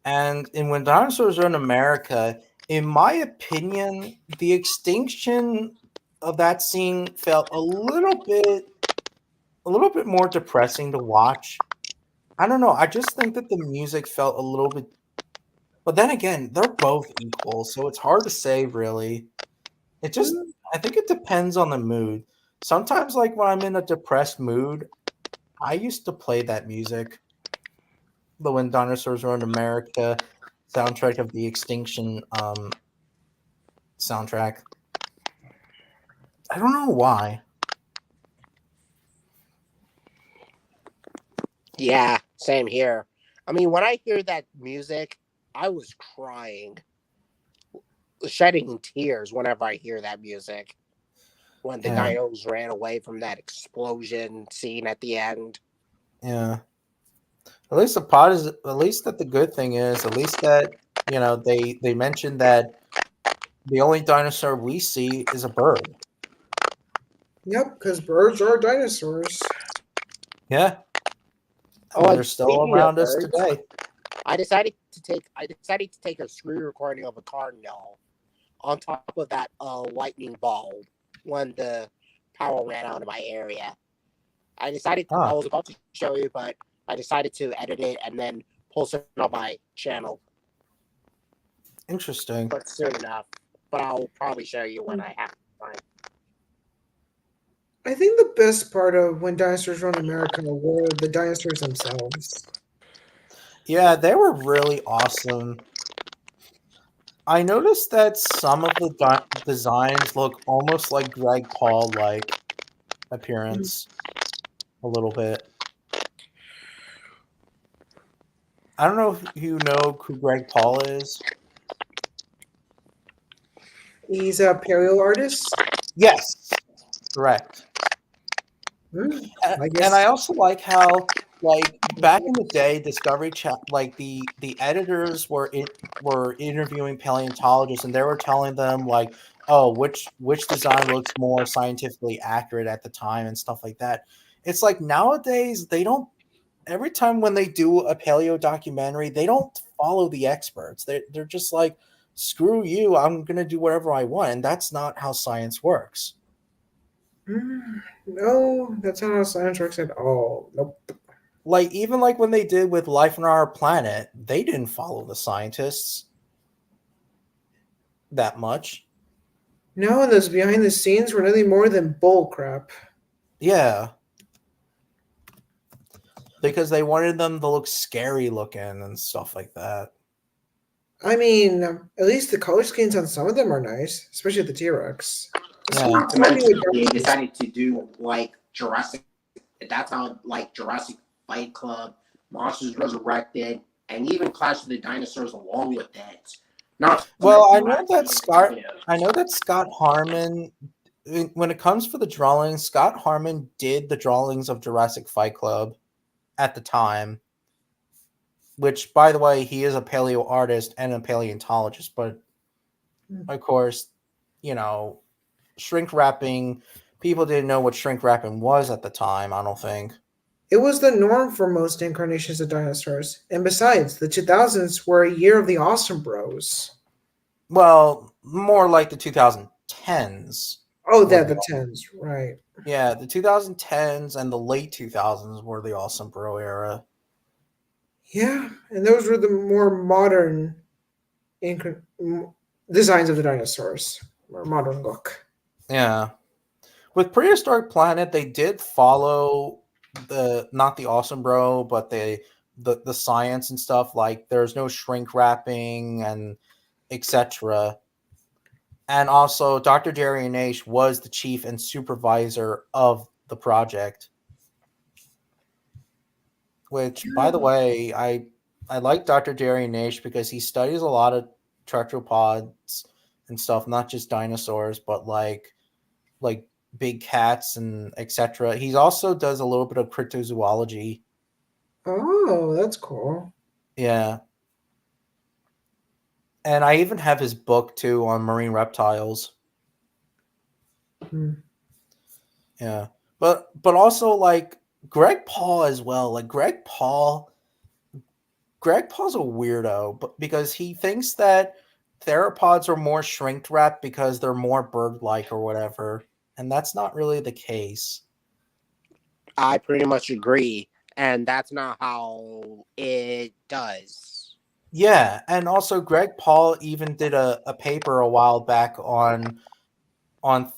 and when dinosaurs are in America, in my opinion, the extinction of that scene felt a little bit more depressing to watch. I don't know. I just think that the music felt a little bit, but then again, they're both equal, so it's hard to say really. I think it depends on the mood. Sometimes, like when I'm in a depressed mood, I used to play that music. The When Dinosaurs Were in America soundtrack of the Extinction soundtrack. I don't know why. Yeah, same here. I mean, when I hear that music, I was crying, shedding tears whenever I hear that music. When the Yeah. dinos ran away from that explosion scene at the end. Yeah. At least that the good thing is, at least that, they mentioned that the only dinosaur we see is a bird. Yep, because birds are dinosaurs. Yeah. Oh, And and they're still speaking of around us birds, today. I decided to take a screen recording of a cardinal on top of that lightning bulb when the power ran out of my area. I was about to show you, but I decided to edit it and then post it on my channel. Interesting. But soon enough. But I'll probably show you when I have time. I think the best part of When Dinosaurs Run America were the dinosaurs themselves. Yeah, they were really awesome. I noticed that some of the designs look almost like Greg Paul like appearance. A little bit. I don't know if you know who Greg Paul is. He's a paleo artist. Yes, correct. I guess. And I also like how, like back in the day, Discovery like the editors were interviewing paleontologists, and they were telling them like, oh, which design looks more scientifically accurate at the time and stuff like that. It's like nowadays they don't. Every time when they do a paleo documentary, they don't follow the experts. They're just like, screw you, I'm going to do whatever I want. And that's not how science works. No, that's not how science works at all. Nope. Like, even like when they did with life on our planet, they didn't follow the scientists that much. No, and those behind the scenes were nothing more than bull crap. Yeah. Because they wanted them to look scary looking and stuff like that. I mean, at least the color schemes on some of them are nice, especially the T-Rex. Yeah. Not to mention, they decided to do like Jurassic. That's how like Jurassic Fight Club, Monsters Resurrected, and even Clash of the Dinosaurs along with that. Not Well, I know that Scott Harmon, when it comes for the drawings, Scott Harmon did the drawings of Jurassic Fight Club at the time, which, by the way, he is a paleo artist and a paleontologist, but of course, you know, shrink wrapping, people didn't know what shrink wrapping was at the time, I don't think. It was the norm for most incarnations of dinosaurs. And besides, the 2000s were a year of the Awesome Bros. Well, more like the 2010s. Oh, the 10s, right. Yeah, the 2010s and the late 2000s were the Awesome Bro era. Yeah, and those were the more modern designs of the dinosaurs, more modern look. Yeah. With Prehistoric Planet, they did follow not the Awesome Bro, but the science and stuff. Like, there's no shrink wrapping and etc. And also, Dr. Darian Naish was the chief and supervisor of the project. Which, by the way, I like Dr. Darian Naish because he studies a lot of tetrapods and stuff, not just dinosaurs, but like big cats and etc. He also does a little bit of cryptozoology. Oh, that's cool. Yeah. And I even have his book too on marine reptiles. Yeah. But also like Greg Paul as well. Like Greg Paul's a weirdo, but because he thinks that theropods are more shrink wrapped because they're more bird-like or whatever. And that's not really the case. I pretty much agree, and that's not how it does. Yeah, and also Greg Paul even did a paper a while back on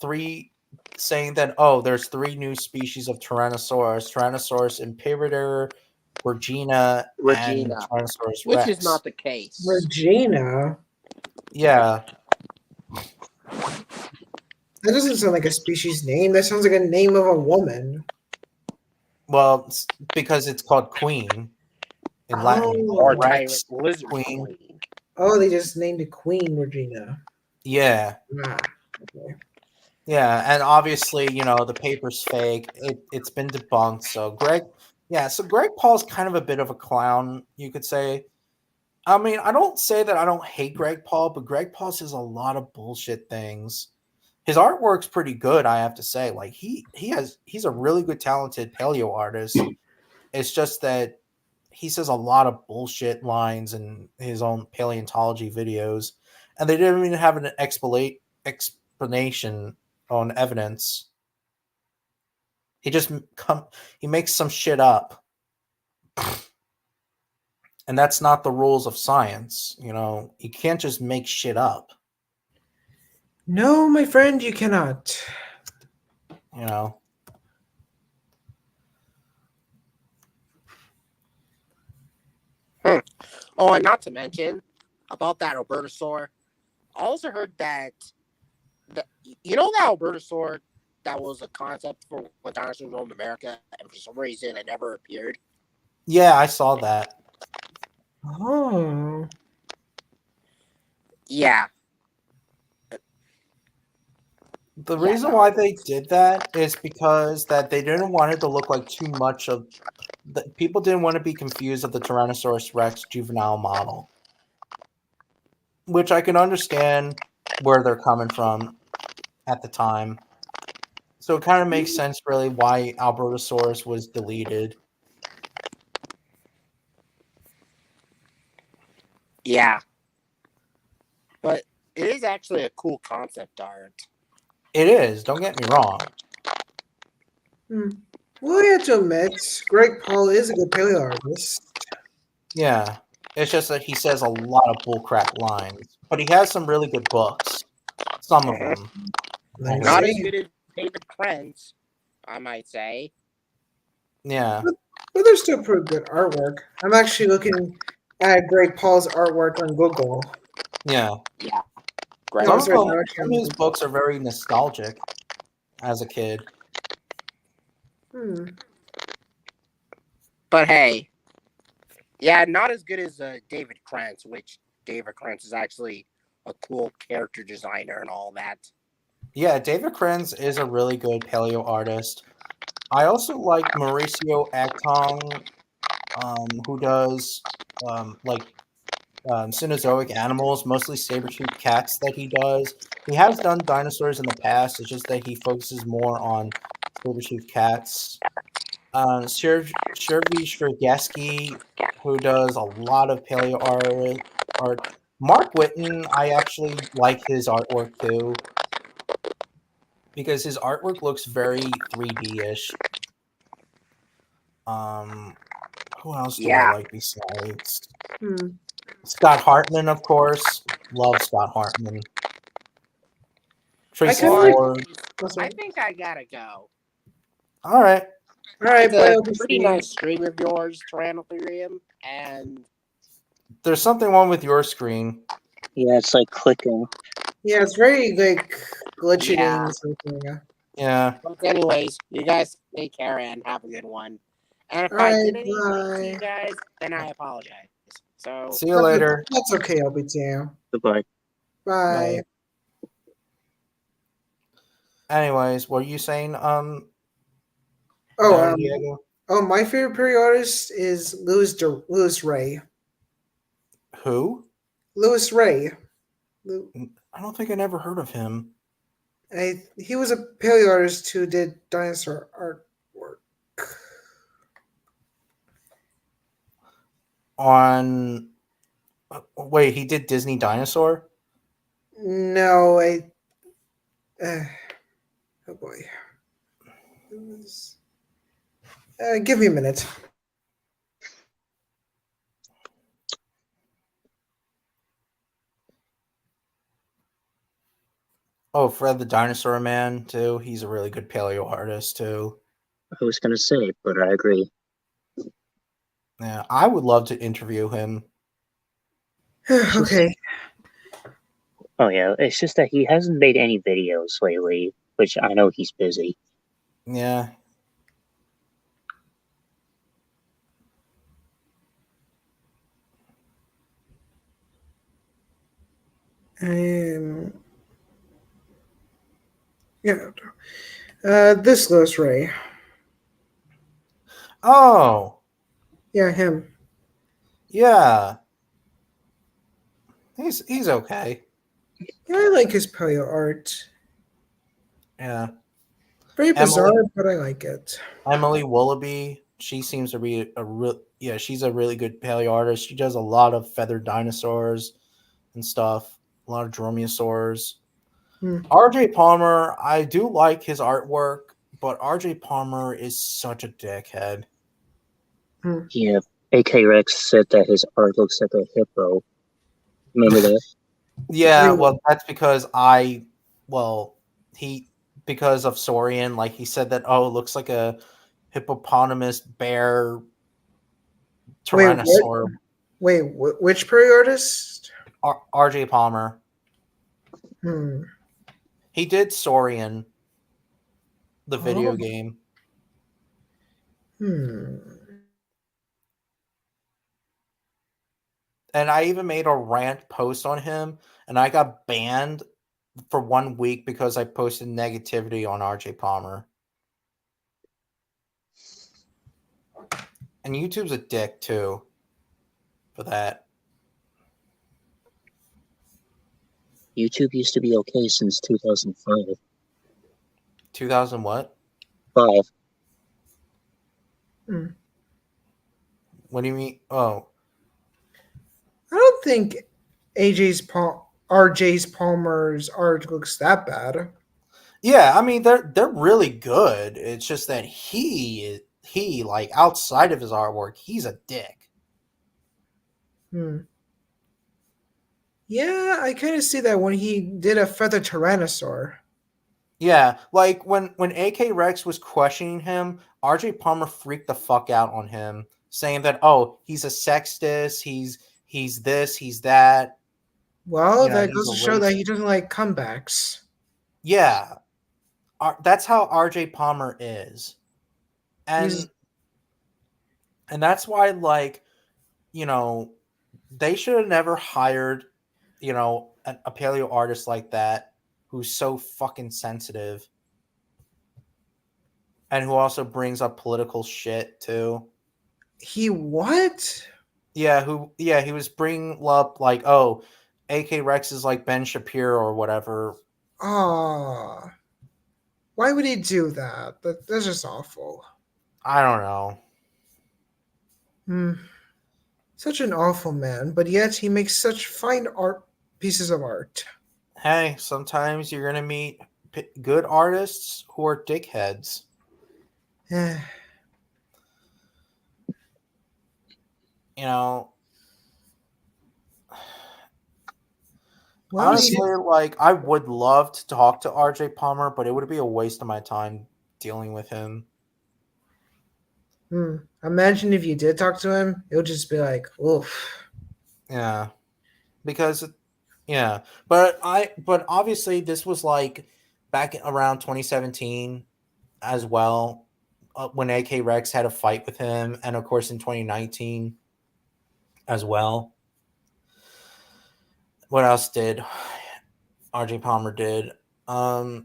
three, saying that there's 3 new species of Tyrannosaurus: Tyrannosaurus imperator, Regina, and Tyrannosaurus which Rex. is not the case. Regina? Yeah. That doesn't sound like a species name. That sounds like a name of a woman. Well, it's because it's called Queen in Latin. Or Rex, Tyrant Lizard Queen. Oh, they just named it Queen Regina. Yeah. Okay. Yeah, and obviously, the paper's fake. It's been debunked. So Greg Paul's kind of a bit of a clown, you could say. I mean, I don't say that I don't hate Greg Paul, but Greg Paul says a lot of bullshit things. His artwork's pretty good, I have to say. Like he's a really good, talented paleo artist. It's just that he says a lot of bullshit lines in his own paleontology videos, and they didn't even have an explanation on evidence. He just he makes some shit up. And that's not the rules of science. You can't just make shit up. No, my friend, you cannot. Oh, and not to mention about that Albertosaur. I also heard that that Albertosaur that was a concept for when dinosaurs roamed America, and for some reason it never appeared. Yeah, I saw that. Oh. Yeah. The reason why they did that is because that they didn't want it to look like too much of people didn't want to be confused of the Tyrannosaurus Rex juvenile model, which I can understand where they're coming from at the time. So it kind of makes sense really why Albertosaurus was deleted. Yeah. But it is actually a cool concept art. It is. Don't get me wrong. Well, I have to admit, Greg Paul is a good paleo artist. Yeah. It's just that he says a lot of bullcrap lines, but he has some really good books. Some of them. I Not as see. good as David Krantz, I might say. Yeah. But they're still pretty good artwork. I'm actually looking at Greg Paul's artwork on Google. Yeah. Yeah. Great. No, Some of sorry, them, not actually some on of his Google. books are very nostalgic as a kid. But hey, yeah, not as good as David Krantz, which David Krantz is actually a cool character designer and all that. Yeah, David Krenz is a really good paleo artist. I also like Mauricio Actong, who does Cenozoic animals, mostly saber-toothed cats that he does. He has done dinosaurs in the past, it's just that he focuses more on saber-toothed cats. Sergey Strigeski, who does a lot of paleo art. Mark Whitten, I actually like his artwork too, because his artwork looks very 3D-ish. Who else do I Yeah. like besides Hmm. Scott Hartman? Of course, love Scott Hartman. Tracy kinda Well, Ford. I think I gotta go. All right, All right, It's bye, a LBC. pretty nice stream of yours, Tyrannotherium, and there's something wrong with your screen. Yeah, it's like clicking. Yeah, it's very like glitching Yeah. and something. Yeah. but anyways, you guys take care and have a good one. And if All I right, did anything to you bye. guys, then I apologize. So See you later. That's okay, LBT. Goodbye. Bye. Bye. Anyways, what are you saying? Don Diego? My favorite period artist is Louis Ray. Who? Louis Ray. I don't think I never heard of him. He was a paleo artist who did dinosaur artwork. On wait, he did Disney Dinosaur? No, oh boy. Give me a minute. Oh, Fred the Dinosaur Man too. He's a really good paleo artist too. I was gonna say, but I agree. Yeah, I would love to interview him. Okay. Oh yeah, it's just that he hasn't made any videos lately, which I know he's busy. Yeah. Yeah. This Louis Ray. Oh, Yeah, him. yeah. He's okay. Yeah, I like his paleo art. Yeah. Very Emily- bizarre, but I like it. Emily Willoughby, she seems to be she's a really good paleo artist. She does a lot of feathered dinosaurs and stuff, a lot of dromaeosaurs. RJ Palmer, I do like his artwork, but RJ Palmer is such a dickhead. Yeah, AK Rex said that his art looks like a hippo. Remember that? Yeah, Wait. well, that's because because of Saurian, like he said that, oh, it looks like a hippopotamus bear tyrannosaur. Wait, which paleo artist? RJ Palmer. Hmm. He did Saurian, the video Oh. game. And I even made a rant post on him, and I got banned for 1 week because I posted negativity on RJ Palmer. And YouTube's a dick too for that. YouTube used to be okay since 2005. 2000 what? 5. What do you mean? Oh, I don't think AJ's RJ's Palmer's art looks that bad. Yeah, I mean they're really good. It's just that he like outside of his artwork, he's a dick. Hmm. Yeah, I kind of see that when he did a feather tyrannosaur. Yeah, like when AK Rex was questioning him, RJ Palmer freaked the fuck out on him, saying that he's a sexist, he's this, he's that, Well, that he's goes a to show that racist. he doesn't like comebacks. Yeah, that's how RJ Palmer is. He's And that's why like, you know, they should have never hired, a paleo artist like that who's so fucking sensitive and who also brings up political shit too. he what? Yeah, he was bringing up like, AK Rex is like Ben Shapiro or whatever. Ah, why would he do that? That's just awful. I don't know. Hmm. Such an awful man, but yet he makes such fine art pieces of art. Hey, sometimes you're gonna meet good artists who are dickheads. Eh, You know, why would he? honestly, like I would love to talk to RJ Palmer, but it would be a waste of my time dealing with him. Imagine if you did talk to him, it would just be like, oof. Yeah, because but obviously this was like back around 2017 as well, when AK Rex had a fight with him, and of course in 2019 as well. What else did RJ Palmer did? I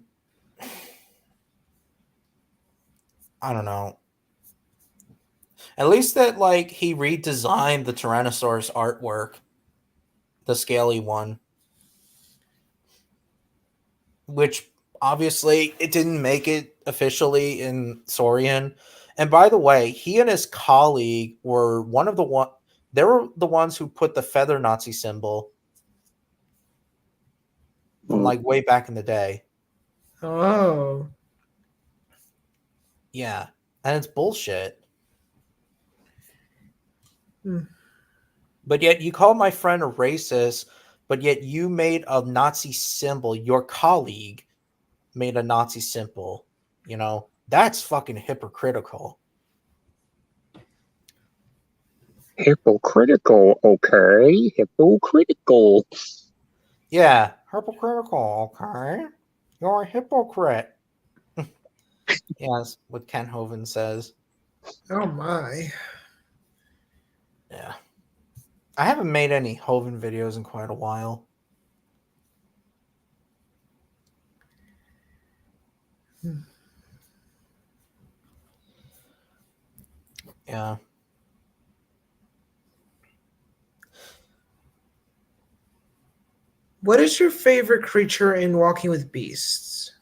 don't know. At least that like he redesigned the Tyrannosaurus artwork, the scaly one, which obviously it didn't make it officially in Saurian. And by the way, he and his colleague were they were the ones who put the feather Nazi symbol from like way back in the day. Oh, Yeah. And it's bullshit. Hmm. But yet you call my friend a racist, but yet you made a Nazi symbol. Your colleague made a Nazi symbol. That's fucking hypocritical. Hypocritical, okay? Hypocritical. Yeah, hypocritical, okay? You're a hypocrite. Yeah, that's what Ken Hovind says. oh my. Yeah. I haven't made any Hovind videos in quite a while. Yeah. What is your favorite creature in Walking with Beasts?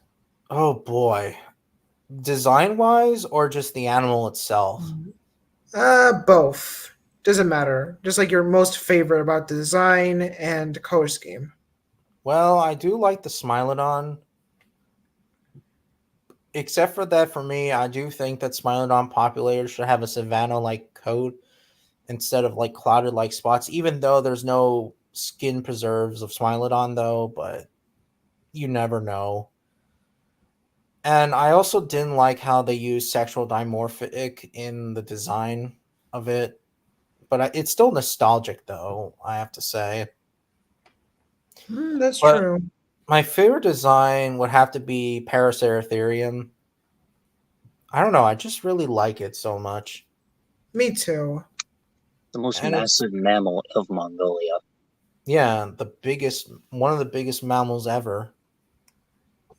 Oh boy. Design wise or just the animal itself? Both. Doesn't matter. Just like your most favorite about the design and color scheme. Well, I do like the Smilodon. Except for that, for me, I do think that Smilodon populators should have a Savannah-like coat instead of like clouded-like spots, even though there's no skin preserves of Smilodon, though, but you never know. And I also didn't like how they used sexual dimorphic in the design of it. But it's still nostalgic, though, I have to say. That's But true. my favorite design would have to be Paraceratherium. I don't know. I just really like it so much. Me too. The most And it's, massive mammal of Mongolia. yeah, one of the biggest mammals ever.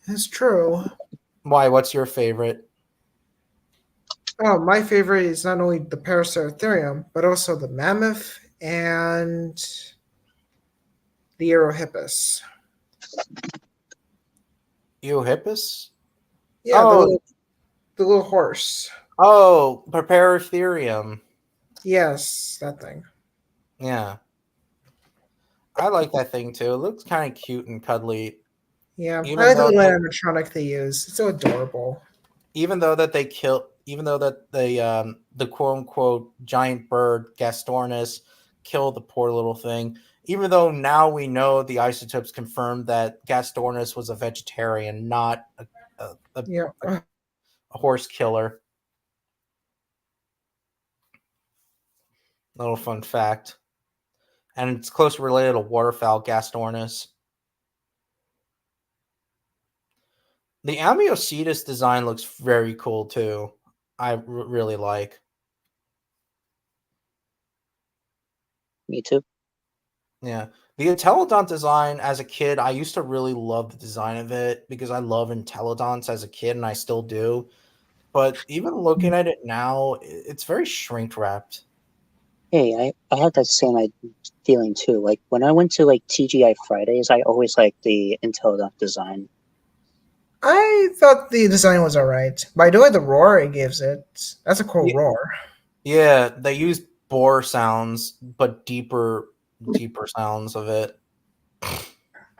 It's true. Why? What's your favorite? Oh, my favorite is not only the Paraceratherium, but also the mammoth and the Eohippus. Eohippus? Yeah, Oh, the little horse. Paraceratherium. Yes, that thing. Yeah. I like that thing too. It looks kind of cute and cuddly. Yeah, I Even like the though little that, animatronic they use. It's so adorable. even though that they kill, even though that the quote unquote giant bird Gastornis killed the poor little thing. Even though now we know the isotopes confirmed that Gastornis was a vegetarian, not a Yeah. a horse killer. Little fun fact. And it's closely related to waterfowl Gastornis. The Amniocetus design looks very cool too. Really like. Me too. Yeah. The Intelodont design as a kid, I used to really love the design of it because I love Intelodonts as a kid and I still do. But even looking at it now, it's very shrink wrapped. Hey, I had that same feeling too. Like when I went to like TGI Fridays, I always liked the Intelliduct design. I thought the design was alright. By doing the roar it gives it, that's a cool Yeah. roar. Yeah, they use boar sounds, but deeper sounds of it.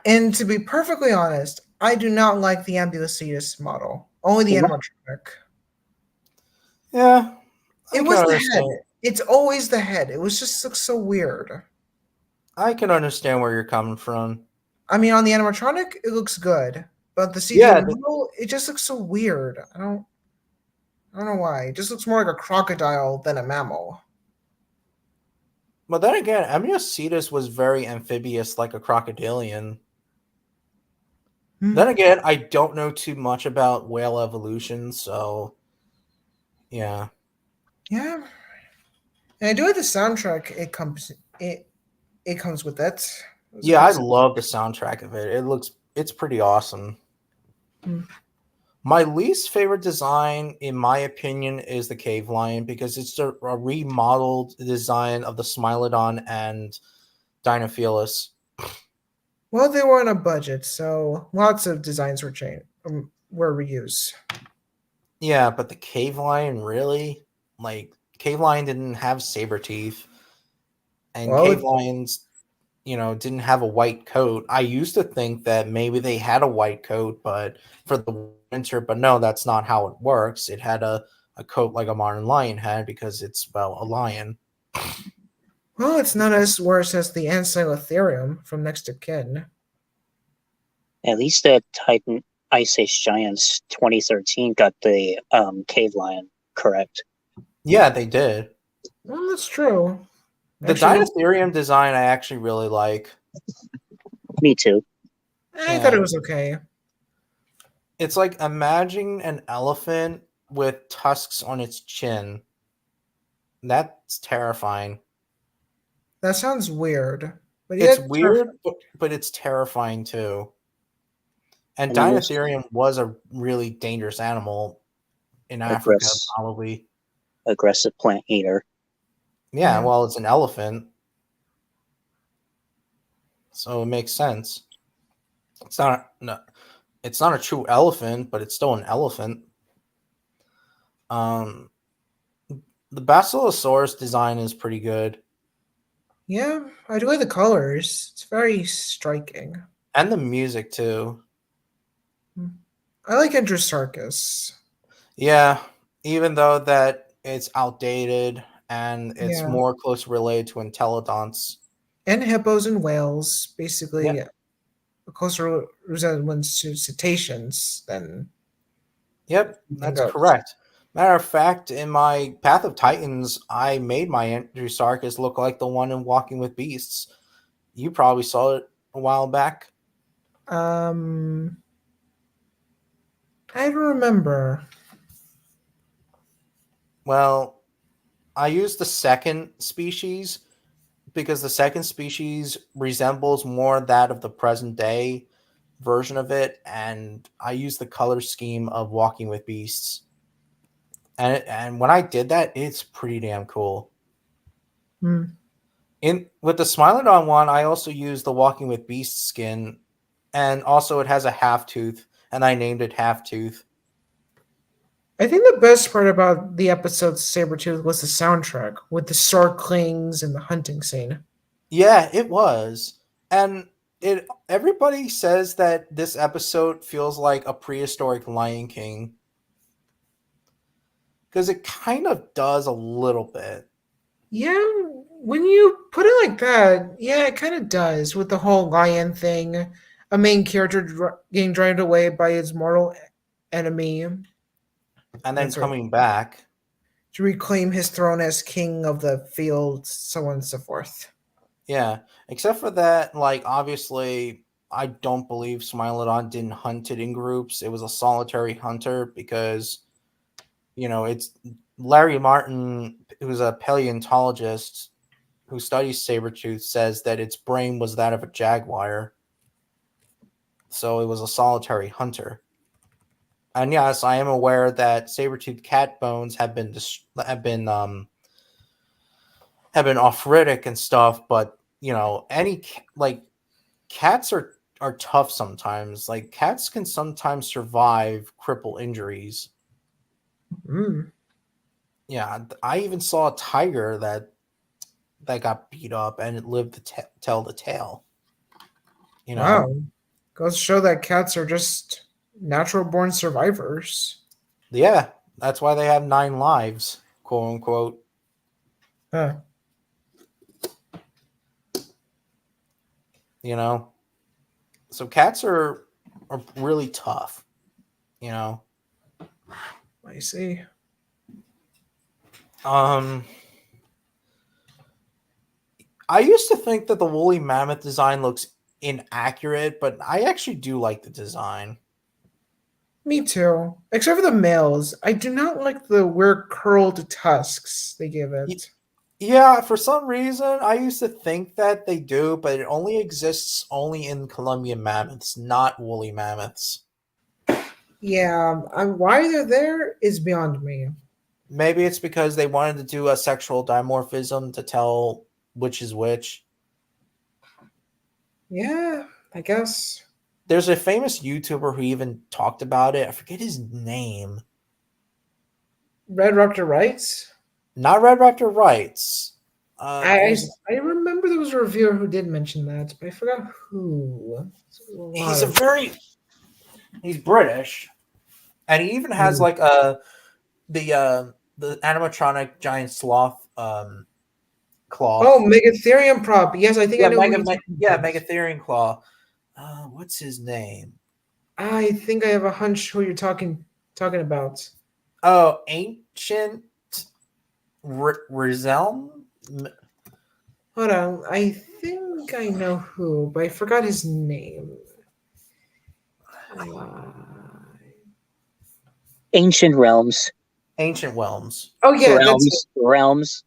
And to be perfectly honest, I do not like the Ambulocetus model. Only the Yeah. animatronic. Yeah. It was the head. It's always the head. It was just looks so weird. I can understand where you're coming from. I mean, on the animatronic, it looks good, but the CGI Yeah, model, it just looks so weird. I don't know why. It just looks more like a crocodile than a mammal. But then again, Amniocetus was very amphibious, like a crocodilian. Hmm. Then again, I don't know too much about whale evolution, so yeah. Yeah, and I do like the soundtrack. It comes with it. Yeah, I love the soundtrack of it. It's pretty awesome. Hmm. My least favorite design, in my opinion, is the Cave Lion because it's a remodeled design of the Smilodon and Dinophilus. Well, they were on a budget, so lots of designs were changed, were reused. Yeah, but the Cave Lion really, like, Cave Lion didn't have saber teeth, and Well, Cave Lions, didn't have a white coat. I used to think that maybe they had a white coat, but for the winter, but no, that's not how it works. It had a coat like a modern lion had because it's, well, a lion. Well, it's not as worse as the Ancylitherium from Next of Kin. At least the Titan Ice Age Giants 2013 got the Cave Lion correct. Yeah, they did. Well, that's true. The Actually, Dinotherium design I actually really like. Me too. I thought it was okay. It's like imagine an elephant with tusks on its chin. That's terrifying. That sounds weird. But It's yeah, weird, but it's terrifying too. And And it was Dinotherium was a really dangerous animal in Africa, probably. aggressive plant eater. Yeah, Yeah. well, it's an elephant. So it makes sense. It's not a true elephant, but it's still an elephant. The Basilosaurus design is pretty good. Yeah, I do like the colors. It's very striking. And the music too. I like Androsarchus. Yeah, even though that it's outdated and it's Yeah. more closely related to Intelodonts. And hippos and whales, basically Yep. a closer resemblance to cetaceans than Yep, that's goats. correct. Matter of fact, in my Path of Titans, I made my Androsarchus look like the one in Walking with Beasts. You probably saw it a while back. I don't remember. Well, I used the second species because the second species resembles more that of the present day version of it, and I used the color scheme of Walking with Beasts. And when I did that, it's pretty damn cool. Hmm. With the Smilodon one, I also used the Walking with Beasts skin, and also it has a half tooth, and I named it Half Tooth. I think the best part about the episode Sabretooth was the soundtrack with the sword clings and the hunting scene. Yeah, it was. And everybody says that this episode feels like a prehistoric Lion King. Because it kind of does a little bit. Yeah, when you put it like that, yeah, it kind of does with the whole lion thing. A main character getting dragged away by his mortal enemy And then That's right. coming back. to reclaim his throne as king of the field, so on and so forth. Yeah. Except for that, like, obviously, I don't believe Smilodon didn't hunt it in groups. It was a solitary hunter because, it's Larry Martin, who's a paleontologist who studies saber-tooth, says that its brain was that of a jaguar. So it was a solitary hunter. And yes, I am aware that saber-toothed cat bones have been arthritic and stuff, but cats are tough sometimes. Like, cats can sometimes survive cripple injuries. Mm. Yeah, I even saw a tiger that got beat up and it lived to tell the tale. Wow. Goes to show that cats are just natural born survivors. Yeah, that's why they have 9 lives, quote unquote. Huh. So cats are really tough. I see. I used to think that the woolly mammoth design looks inaccurate, but I actually do like the design. Me too. Except for the males. I do not like the weird curled tusks they give it. Yeah, for some reason, I used to think that they do, but it only exists in Columbian mammoths, not woolly mammoths. Yeah, why they're there is beyond me. Maybe it's because they wanted to do a sexual dimorphism to tell which is which. Yeah, I guess. There's a famous YouTuber who even talked about it. I forget his name. Red Raptor Rights? Not Red Raptor Rights. I remember there was a reviewer who did mention that, but I forgot who. He's British, and he even has like the animatronic giant sloth claw. Oh, Megatherium prop. Yes, I think I know. Megatherium claw. What's his name? I think I have a hunch who you're talking about. Oh, Ancient Rizelm? Hold on, I think I know who, but I forgot his name. Ancient Realms. Ancient Realms. Oh yeah, that's Realms.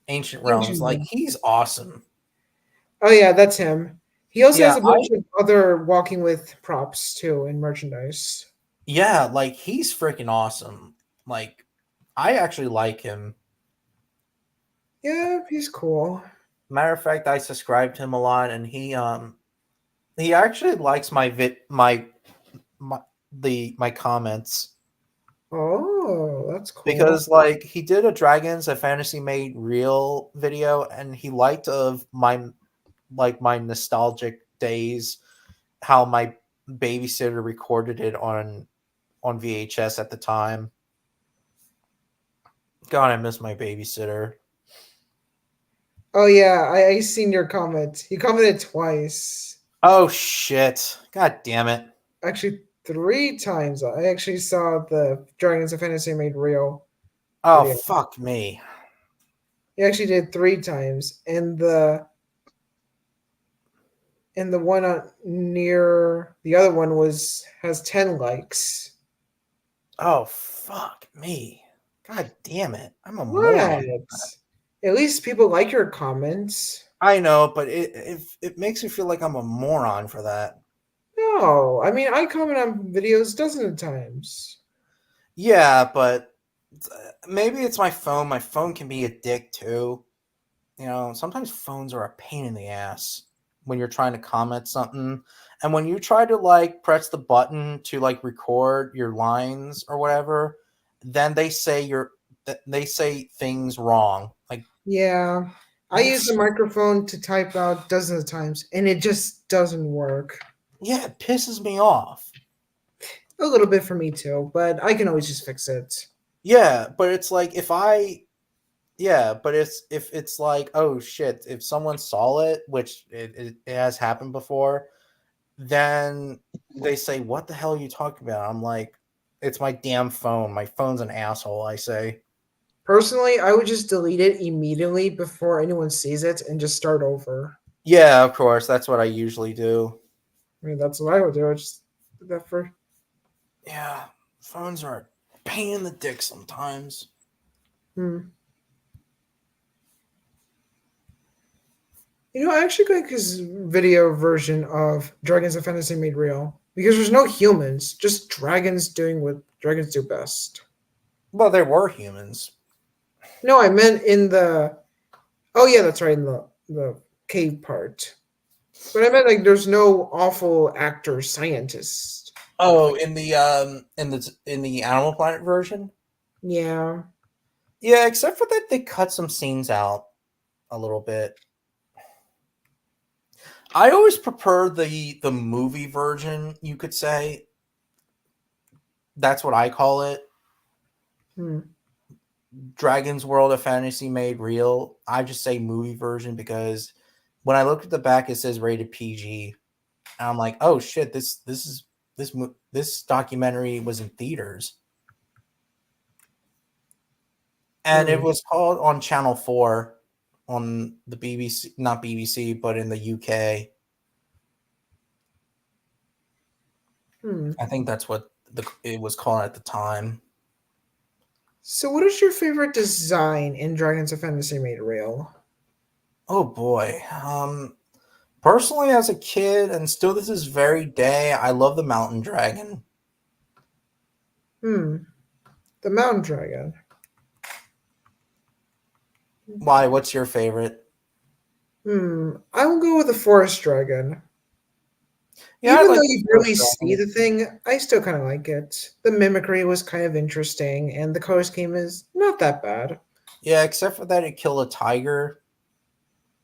Ancient Realms. Like, he's awesome. Oh yeah, that's him. He also has a bunch I of other walking with props too and merchandise. Yeah, like, he's freaking awesome. Like, I actually like him. Yeah, he's cool. Matter of fact, I subscribe to him a lot, and he actually likes my comments. Oh, that's cool. Because, like, he did a Dragons a Fantasy Made Real video, and he liked of my nostalgic days, how my babysitter recorded it on VHS at the time. God, I miss my babysitter. Oh yeah, I seen your comment. You commented twice. Oh shit! God damn it! Actually, 3 times. I actually saw the Dragons of Fantasy Made Real. Oh video. fuck me! He actually did 3 times, and the one near the other one has 10 likes. Oh fuck me! God damn it! I'm a What? moron. At least people like your comments. I know, but it makes me feel like I'm a moron for that. No, I mean I comment on videos dozens of times. Yeah, but maybe it's my phone. My phone can be a dick too. Sometimes phones are a pain in the ass when you're trying to comment something. And when you try to like press the button to like record your lines or whatever, then they say things wrong. Like, Yeah. I use the microphone to type out dozens of times, and it just doesn't work. Yeah, it pisses me off. A little bit for me too, but I can always just fix it. Yeah, but it's like but if it's like, oh shit, if someone saw it, which it has happened before, then they say, what the hell are you talking about? I'm like, it's my damn phone. My phone's an asshole, I say. Personally, I would just delete it immediately before anyone sees it and just start over. Yeah, of course. That's what I usually do. I mean, that's what I would do. I just did that for. Yeah, phones are a pain in the dick sometimes. Hmm. You know, I actually like his video version of Dragons of Fantasy Made Real because there's no humans, just dragons doing what dragons do best. Well, there were humans. No, I meant in the. Oh yeah, that's right, in the cave part. But I meant like there's no awful actor scientist. Oh, in the Animal Planet version? Yeah. Yeah, except for that they cut some scenes out a little bit. I always prefer the movie version, you could say. That's what I call it. Hmm. Dragon's World of Fantasy Made Real. I just say movie version because when I look at the back it says rated PG. And I'm like, "Oh shit, this documentary was in theaters." And it was called on Channel 4 on the BBC, not BBC, but in the UK. I think that's what it was called at the time. So, what is your favorite design in Dragons of Fantasy Made Real? Oh boy. Personally, as a kid, and still this is very day, I love the mountain dragon. The Mountain Dragon. Why? What's your favorite? I will go with the Forest Dragon. Yeah, Even I like though the you barely Forest see Dragon. the thing, I still kind of like it. The mimicry was kind of interesting, and the color scheme is not that bad. Yeah, except for that it killed a tiger,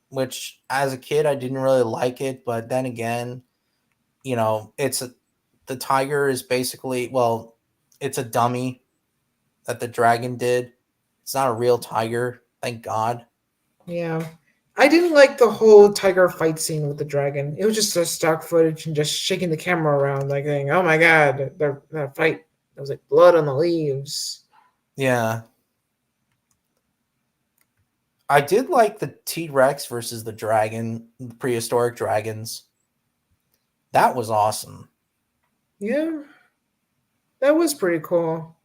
which as a kid I didn't really like it, but then again, the tiger is basically, well, it's a dummy that the dragon did. It's not a real tiger, thank God. Yeah. I didn't like the whole tiger fight scene with the dragon. It was just a stock footage and just shaking the camera around, like saying, "Oh my god, that fight!" There was like blood on the leaves." Yeah. I did like the T-Rex versus the dragon, the prehistoric dragons. That was awesome. Yeah, that was pretty cool.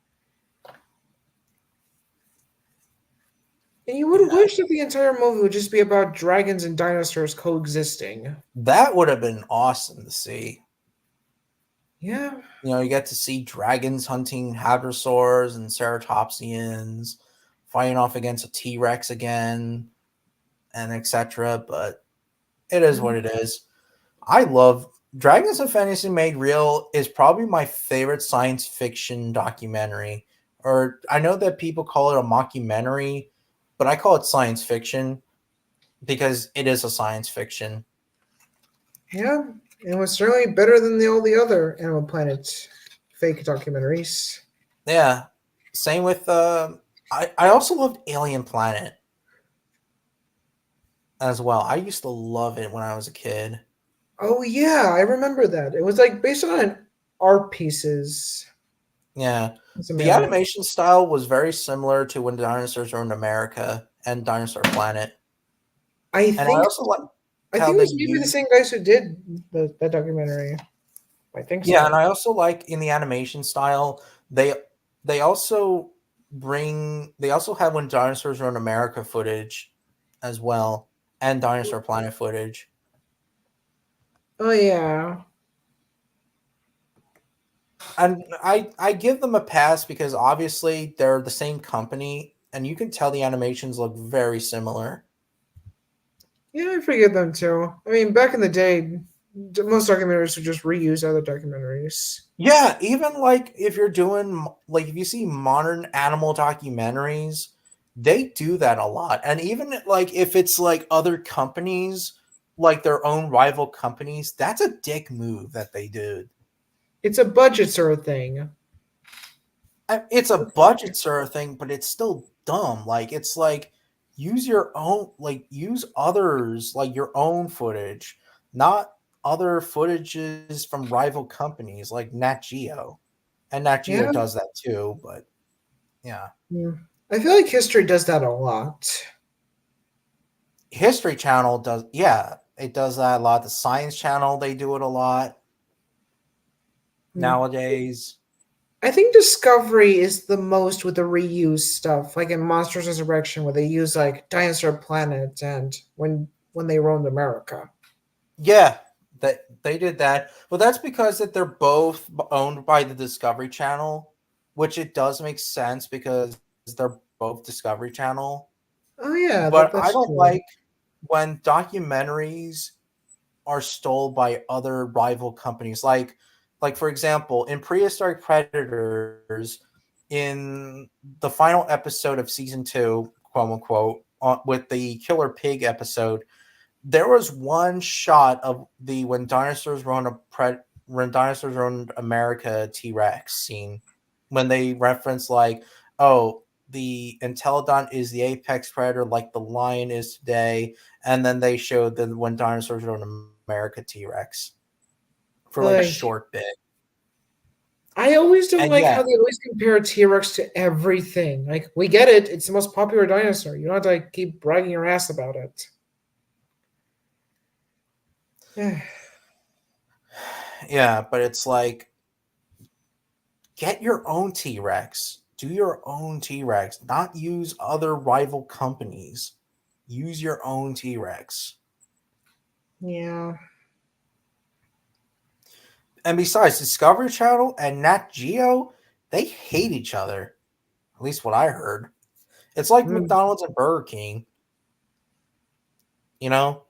And you would wish that the entire movie would just be about dragons and dinosaurs coexisting. That would have been awesome to see. Yeah. You get to see dragons hunting hadrosaurs and ceratopsians, fighting off against a T-Rex again, and etc. But it is what it is. I love Dragons of Fantasy Made Real is probably my favorite science fiction documentary. Or I know that people call it a mockumentary, but I call it science fiction because it is a science fiction. Yeah, it was certainly better than all the other Animal Planet fake documentaries. Yeah. Same with I also loved Alien Planet as well. I used to love it when I was a kid. Oh yeah, I remember that. It was like based on art pieces. Yeah. Something The like that. animation style was very similar to When Dinosaurs Roamed America and Dinosaur Planet. I And I think also like I how think it they was maybe the use, same guys who did that documentary. I think so. yeah, and I also like in the animation style, they also have When Dinosaurs Roamed America footage as well, and Dinosaur Planet footage. Oh yeah. And I give them a pass because obviously they're the same company and you can tell the animations look very similar. Yeah, I forget them too. I mean, back in the day, most documentaries would just reuse other documentaries. Yeah, even like if you're doing like if you see modern animal documentaries, they do that a lot. And even like if it's like other companies, like their own rival companies, that's a dick move that they did. It's a budget sort of thing. It's a budget sort of thing, but it's still dumb. Like it's like use your own, like use others, like your own footage, not other footages from rival companies like Nat Geo. And Nat Geo Yeah. does that too, but yeah. I feel like History does that a lot. History Channel does, yeah, it does that a lot. The Science Channel, they do it a lot nowadays. I think Discovery is the most with the reuse stuff, like in Monsters Resurrection, where they use like Dinosaur Planet and when they roamed America. Yeah, that they did that. Well, that's because that they're both owned by the Discovery Channel, which it does make sense because they're both Discovery Channel. Oh yeah, But I that's don't true. like when documentaries are stole by other rival companies. Like for example, in Prehistoric Predators, in the final episode of season 2, quote unquote, with the Killer Pig episode, there was one shot of the when dinosaurs roamed America T-Rex scene when they reference like, oh, the Entelodon is the apex predator like the lion is today, and then they showed that when dinosaurs roamed America T-Rex for like a Like, short bit. I always don't And like yeah, how they always compare T-Rex to everything. Like, we get it; it's the most popular dinosaur. You don't have to like, keep bragging your ass about it. yeah, but it's like get your own T-Rex. Do your own T-Rex, not use other rival companies. Use your own T-Rex. Yeah. And besides, Discovery Channel and Nat Geo, they hate each other. At least what I heard. It's like Mm. McDonald's and Burger King. You know,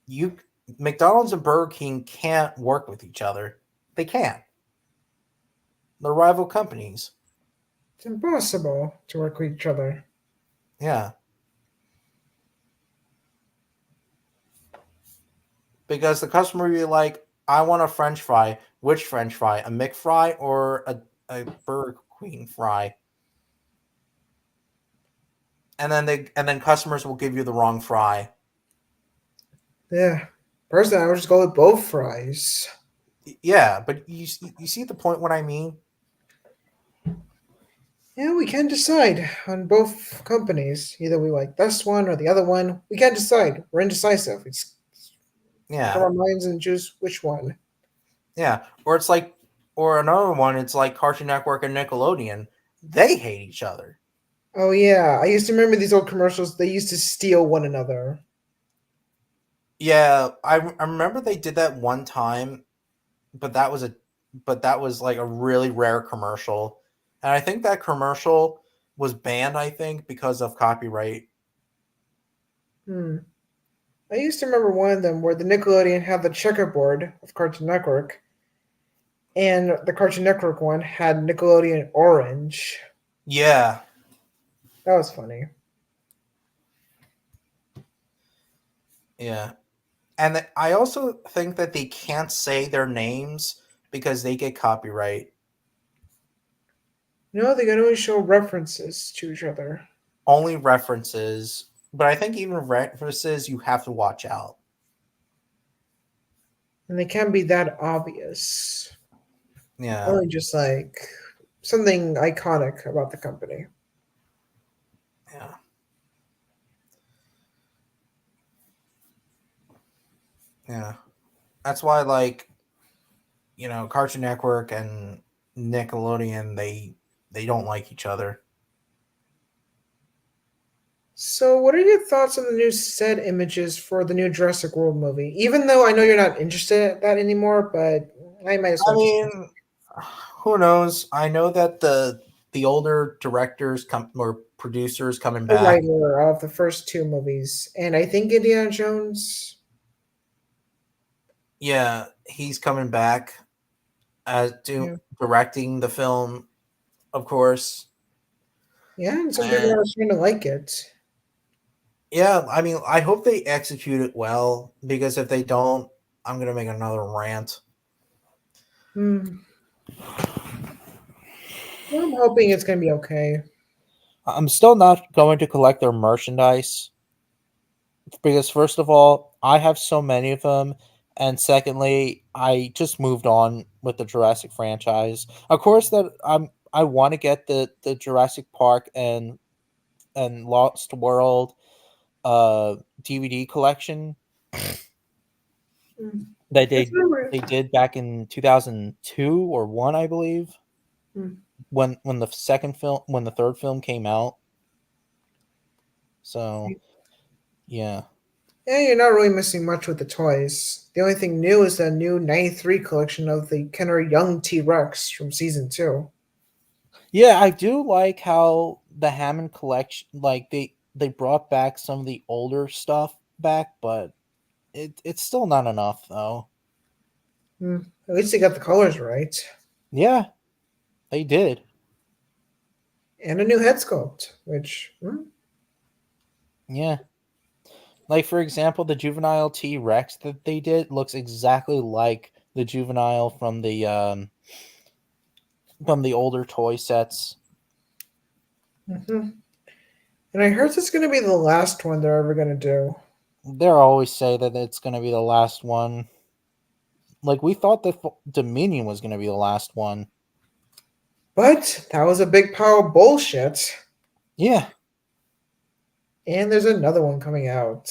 you McDonald's and Burger King can't work with each other. They can't. They're rival companies. It's impossible to work with each other. Yeah. Because the customer will be like, I want a French fry. Which French fry? A McFry or a Burger Queen fry? And then customers will give you the wrong fry. Yeah. Personally, I would just go with both fries. Yeah, but you see the point what I mean? Yeah, we can't decide on both companies. Either we like this one or the other one. We can't decide. We're indecisive. It's make up Yeah. our minds and choose which one. Yeah. Or it's like or another one, it's like Cartoon Network and Nickelodeon. They hate each other. Oh yeah, I used to remember these old commercials. They used to steal one another. Yeah, I remember they did that one time, but that was like a really rare commercial. And I think that commercial was banned, I think, because of copyright. Hmm. I used to remember one of them where the Nickelodeon had the checkerboard of Cartoon Network, and the Cartoon Network one had Nickelodeon Orange. Yeah. That was funny. Yeah. And I also think that they can't say their names because they get copyright. No, they can only show references to each other. Only references, but I think even references you have to watch out. And they can't be that obvious. Yeah. Only just like something iconic about the company. Yeah. Yeah. That's why like Cartoon Network and Nickelodeon they don't like each other. So, what are your thoughts on the new set images for the new Jurassic World movie? Even though I know you're not interested in that anymore, but I might as I well. mean, who knows? I know that the older directors come or producers coming The back. writer of the first two movies, and I think Indiana Jones. Yeah, he's coming back as Yeah. directing the film, of course. Yeah, and some people are starting to like it. Yeah, I mean, I hope they execute it well because if they don't, I'm gonna make another rant. Hmm. Well, I'm hoping it's gonna be okay. I'm still not going to collect their merchandise because first of all, I have so many of them, and secondly, I just moved on with the Jurassic franchise. Of course, that I want to get the Jurassic Park and Lost World DVD collection Hmm. that That's not re- they did back in 2002 or 1, I believe, Hmm. when the third film came out. So, yeah. Yeah, you're not really missing much with the toys. The only thing new is the new '93 collection of the Kenner Young T Rex from season 2. Yeah, I do like how the Hammond collection, like they brought back some of the older stuff back, but it's still not enough though. Hmm. At least they got the colors right. Yeah, they did. And a new head sculpt, which Yeah. Like for example, the juvenile T-Rex that they did looks exactly like the juvenile from the older toy sets. mhm. And I heard it's going to be the last one they're ever going to do. They always say that it's going to be the last one. Like we thought that Dominion was going to be the last one. But that was a big pile of bullshit. Yeah. And there's another one coming out.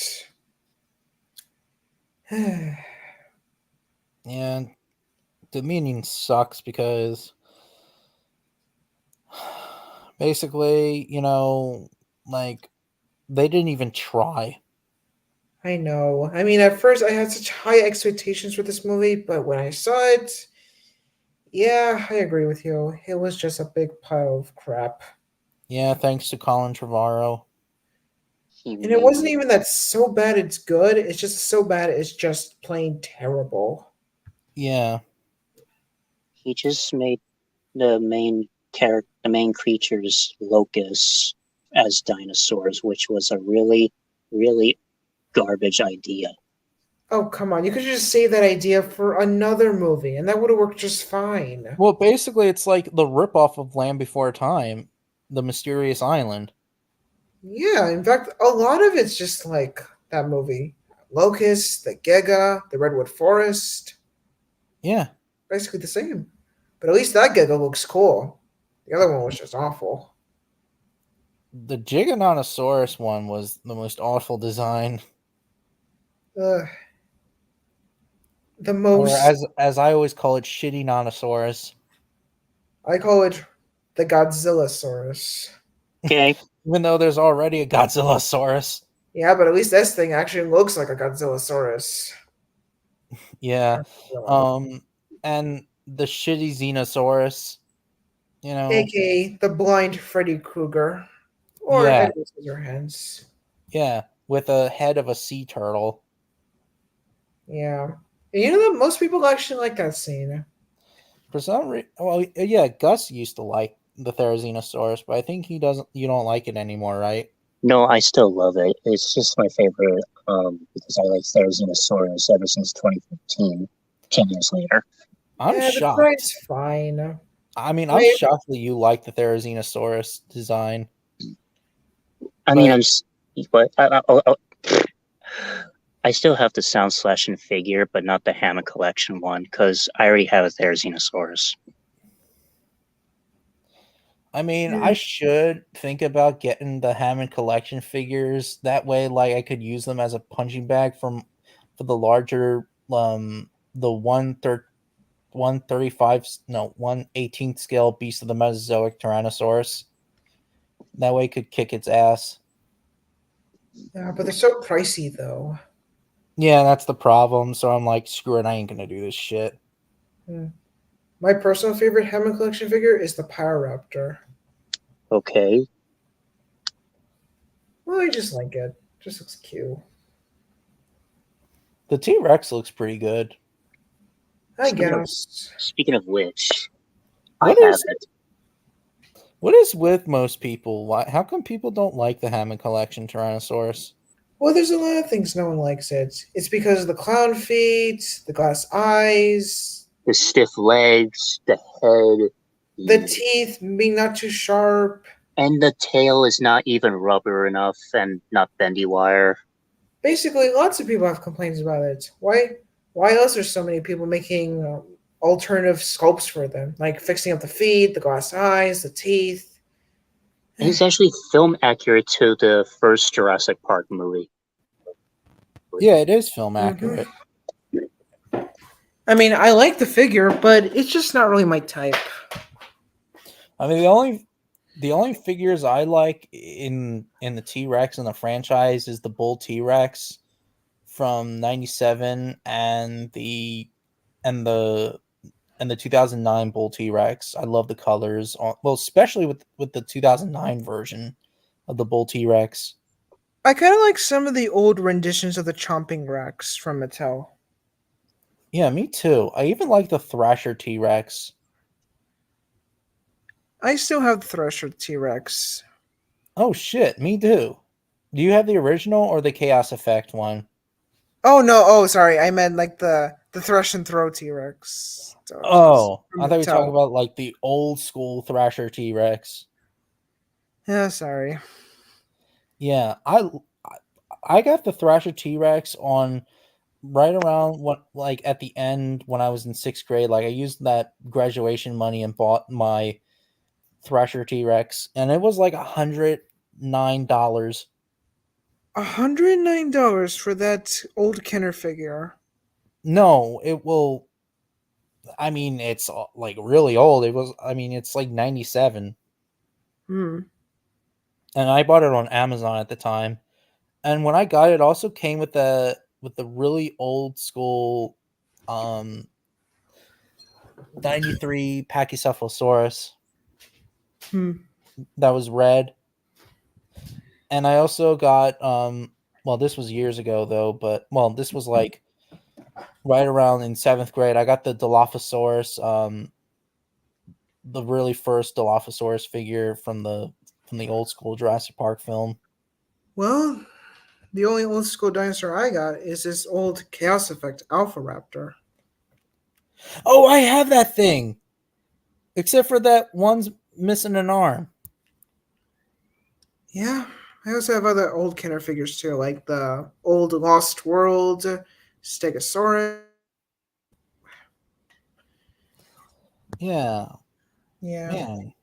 Yeah, Dominion sucks because basically, like they didn't even try. I know. I mean, at first I had such high expectations for this movie, but when I saw it, yeah, I agree with you. It was just a big pile of crap. Yeah, thanks to Colin Trevorrow. He And it wasn't made even that so bad it's good. It's just so bad it's just plain terrible. Yeah. he just made the main character, the main creatures, locusts, as dinosaurs, which was a really, really garbage idea. Oh, come on. You could just save that idea for another movie, and that would have worked just fine. Well, basically, it's like the ripoff of Land Before Time, The Mysterious Island. Yeah, in fact, a lot of it's just like that movie. Locust, the Giga, the Redwood Forest. Yeah. Basically the same. But at least that Giga looks cool. The other one was just awful. The Giganotosaurus one was the most awful design. Ugh. The Or most, as I always call it, Shitty Notosaurus. I call it the Godzillasaurus. Okay, Even though there's already a Godzillasaurus. Yeah, but at least this thing actually looks like a Godzillasaurus. Yeah. And the shitty Xenosaurus, AKA the blind Freddy Krueger. Or Yeah. Edward Scissorhands. Yeah, with a head of a sea turtle. Yeah. And you know that most people actually like that scene. For some reason, well, yeah, Gus used to like the Therizinosaurus, but I think he doesn't. You don't like it anymore, right? no, I still love it. It's just my favorite because I like Therizinosaurus ever since 2015, 10 years later. I'm Yeah, the shocked. desig's fine. I mean, I'm Wait. shocked that you like the Therizinosaurus design. I mean, But- but I still have the Sound Slash and figure, but not the Hammond Collection one because I already have a Therizinosaurus. I mean, I should think about getting the Hammond collection figures. That way, like I could use them as a punching bag for the larger the 1/18th scale beast of the Mesozoic Tyrannosaurus. That way, it could kick its ass. Yeah, but they're so pricey though. Yeah, that's the problem. So I'm like, screw it, I ain't gonna do this shit. My personal favorite Hammond collection figure is the Pyroraptor. Okay, Well, I just like it. Just looks cute. The T-Rex looks pretty good. I Speaking of- guess. speaking of which, What I have is- it. What is with most people? Why? How come people don't like the Hammond Collection Tyrannosaurus? Well, there's a lot of things no one likes it. It's because of the clown feet, the glass eyes, The stiff legs, the head, the teeth being not too sharp. and the tail is not even rubber enough and not bendy wire. Basically, lots of people have complaints about it. Why else are so many people making alternative sculpts for them, like fixing up the feet, the glass eyes, the teeth? And it's actually film accurate to the first Jurassic Park movie. Yeah, it is film Mhm. accurate. I mean, I like the figure, but it's just not really my type. I mean, the only figures I like in the T-Rex in the franchise is the Bull T-Rex from '97 and the 2009 Bull T-Rex. I love the colors. Well, especially with the 2009 version of the Bull T-Rex. I kind of like some of the old renditions of the Chomping Rex from Mattel. Yeah, me too. I even like the Thrasher T-Rex. I still have the Thresher T-Rex. Oh shit, me too. Do you have the original or the Chaos Effect one? Oh no! Oh, sorry. I meant like the Thresh and Throw T-Rex. Oh, From I thought you were talking Mattel. about like the old school Thrasher T-Rex. Yeah, sorry. Yeah, I got the Thrasher T-Rex on right around what, like at the end when I was in 6th grade. Like I used that graduation money and bought my Thrasher T-Rex, and it was like $109. $109 for that old Kenner figure. No, it will. I mean, it's like really old. It was. I mean, it's like '97, Hmm. and I bought it on Amazon at the time. And when I got it, it also came with the really old school, 93 Pachycephalosaurus Hmm. that was red. And I also got well, this was years ago though, but well, this was like right around in 7th grade. I got the Dilophosaurus, the really first Dilophosaurus figure from the old school Jurassic Park film. Well, the only old school dinosaur I got is this old Chaos Effect Alpha Raptor. Oh, I have that thing. Except for that one's missing an arm. Yeah, I also have other old Kenner figures too, like the old Lost World Stegosaurus. Yeah, Yeah, man.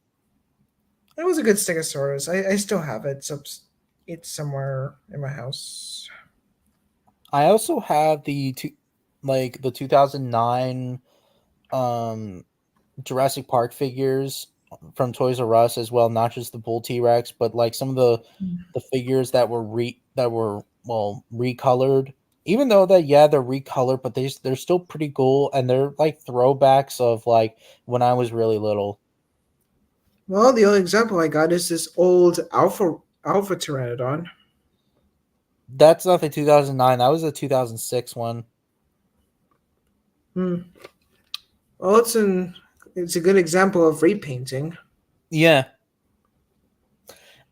it was a good Stegosaurus. I still have it. It's somewhere in my house. I also have the 2009 Jurassic Park figures from Toys R Us as well, not just the Bull T-Rex, but like some of the figures that were recolored. Even though that they're recolored, but they're still pretty cool, and they're like throwbacks of like when I was really little. Well, the only example I got is this old Alpha Pteranodon. That's not the 2009. That was the 2006 one. Hmm. Well, it's a good example of repainting. Yeah.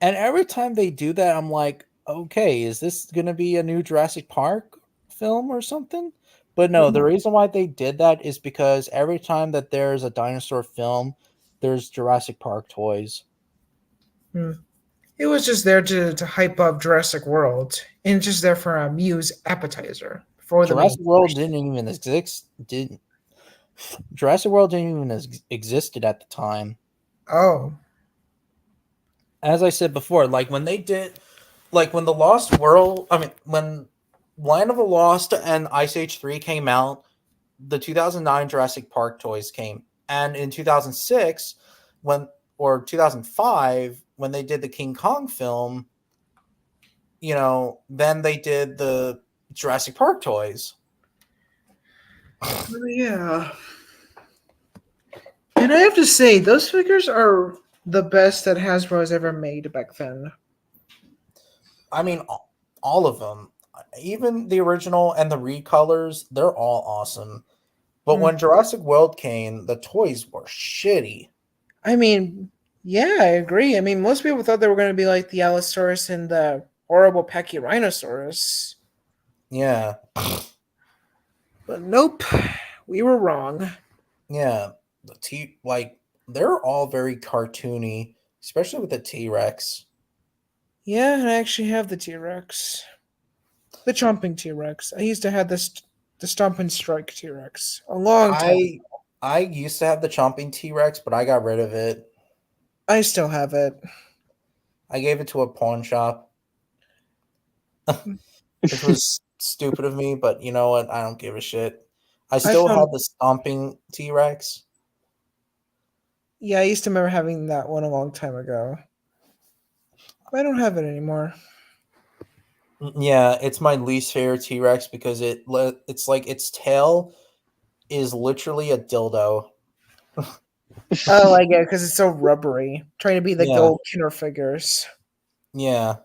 And every time they do that, I'm like, okay, is this going to be a new Jurassic Park film or something? But no, the reason why they did that is because every time that there's a dinosaur film, there's Jurassic Park toys. It was just there to hype up Jurassic World, and just there for a Muse appetizer for the main Jurassic World course. didn't even exist. Jurassic World didn't even existed at the time. Oh, As I said before, like when they did, like when the Lost World, I mean, when Land of the Lost and Ice Age 3 came out, the 2009 Jurassic Park toys came. And in 2006, or 2005, when they did the King Kong film, then they did the Jurassic Park toys. yeah. And I have to say, those figures are the best that Hasbro has ever made back then. I mean, all of them. Even the original and the recolors, they're all awesome. But when Jurassic World came, the toys were shitty. I mean, Yeah, I agree. I mean, most people thought they were going to be like the Allosaurus and the horrible Pachyrhinosaurus. Yeah, But nope, we were wrong. yeah. They're all very cartoony, especially with the T Rex. Yeah, and I actually have the T Rex. The Chomping T Rex. I used to have the Stomp and Strike T Rex a long time. I used to have the Chomping T Rex, but I got rid of it. I still have it. I gave it to a pawn shop, which was stupid of me, but you know what? I don't give a shit. I still found- have the Stomping T Rex. Yeah, I used to remember having that one a long time ago. But I don't have it anymore. Yeah, it's my least favorite T Rex because it's like its tail is literally a dildo. Oh, I get it because it's so rubbery. Trying to be the Yeah. gold Kenner figures. Yeah.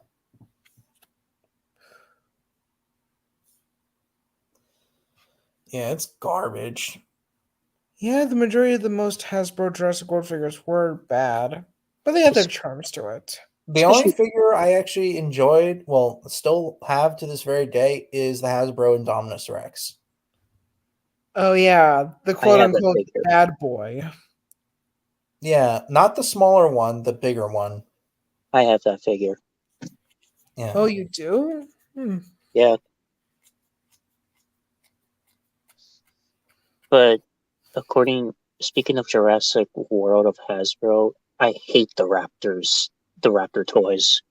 Yeah, it's garbage. Yeah, the majority of the most Hasbro Jurassic World figures were bad, but they had their charms to it. The only Especially- figure I actually enjoyed, well, still have to this very day, is the Hasbro Indominus Rex. Oh yeah, the I quote have that unquote figure. bad boy. Yeah, not the smaller one, the bigger one. I have that figure. Yeah. Oh, you do? Hmm. Yeah. But speaking of Jurassic World of Hasbro, I hate the Raptor toys.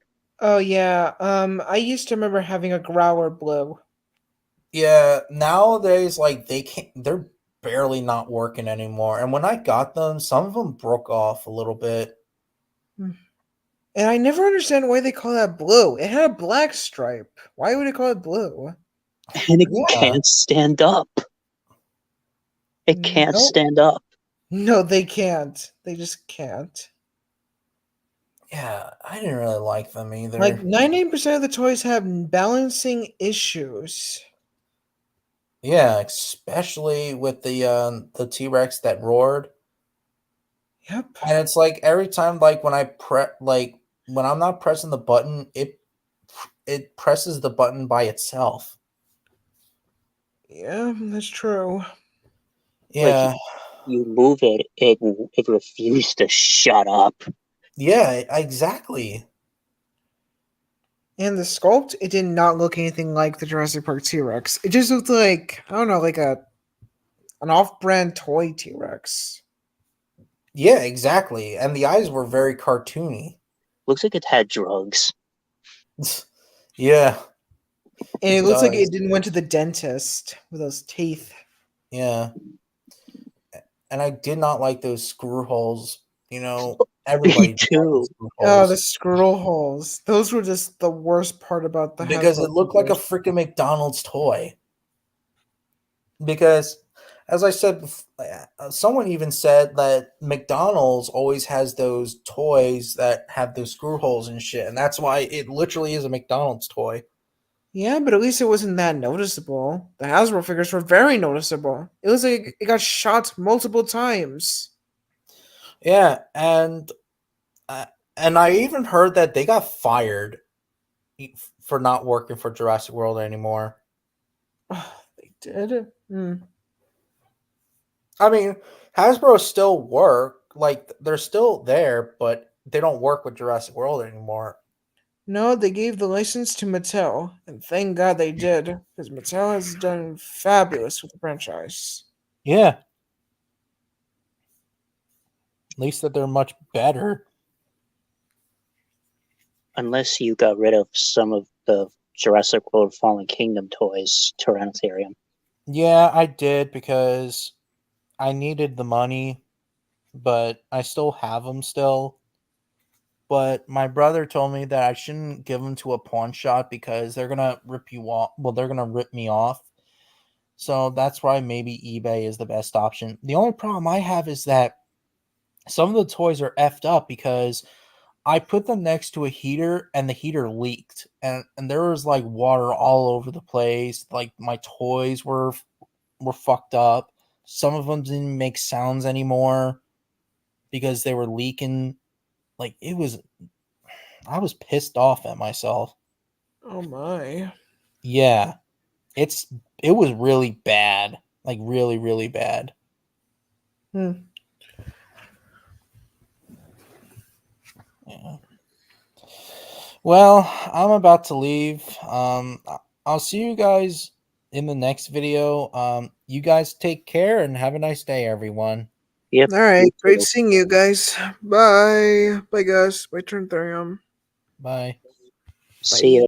Oh yeah. I used to remember having a Growler Blue. Yeah, nowadays, like, they're barely not working anymore. And when I got them, some of them broke off a little bit. And I never understand why they call that blue. It had a black stripe. Why would it call it blue? And it Yeah. can't stand up. It can't Nope. stand up. No, they can't. They just can't. Yeah, I didn't really like them either. Like 99% of the toys have balancing issues. Yeah, especially with the T-Rex that roared. Yep. And it's like every time, like when I'm not pressing the button, it presses the button by itself. Yeah, that's true. Yeah, You move it refused to shut up. yeah, exactly. And the sculpt, it did not look anything like the Jurassic Park T-Rex. It just looked like, I don't know, like an off-brand toy T-Rex. Yeah, exactly. And the eyes were very cartoony. Looks like it had drugs. Yeah, And it It looks like does. it didn't went to the dentist with those teeth. yeah. And I did not like those screw holes. You know, everybody did not like too. screw Oh, holes. the scroll holes. Those were just the worst part about the Because Hasbro it looked like a figures. freaking McDonald's toy. Because, as I said, someone even said that McDonald's always has those toys that have those screw holes and shit, and that's why it literally is a McDonald's toy. Yeah, but at least it wasn't that noticeable. The Hasbro figures were very noticeable. It was like it got shot multiple times. Yeah, uh, and I even heard that they got fired for not working for Jurassic World anymore. Oh, they did. I mean, Hasbro still work, like they're still there, but they don't work with Jurassic World anymore. No, they gave the license to Mattel, and thank God they did, because Mattel has done fabulous with the franchise. Yeah. At least that they're much better. Unless you got rid of some of the Jurassic World Fallen Kingdom toys, Tyrannosaurium. Yeah, I did because I needed the money, but I still have them still. But my brother told me that I shouldn't give them to a pawn shop because they're gonna rip you off. Well, they're gonna rip me off. So that's why maybe eBay is the best option. The only problem I have is that some of the toys are effed up because I put them next to a heater and the heater leaked and there was like water all over the place. Like my toys were fucked up. Some of them didn't make sounds anymore because they were leaking. like I was pissed off at myself. Oh my. Yeah. It was really bad. Like really, really bad. Hmm. Yeah. Well, I'm about to leave. I'll see you guys in the next video. You guys take care and have a nice day, everyone. Yep. All right. you Great too. seeing you guys. Bye. Bye, guys. Bye, Turn 3. Bye. See you.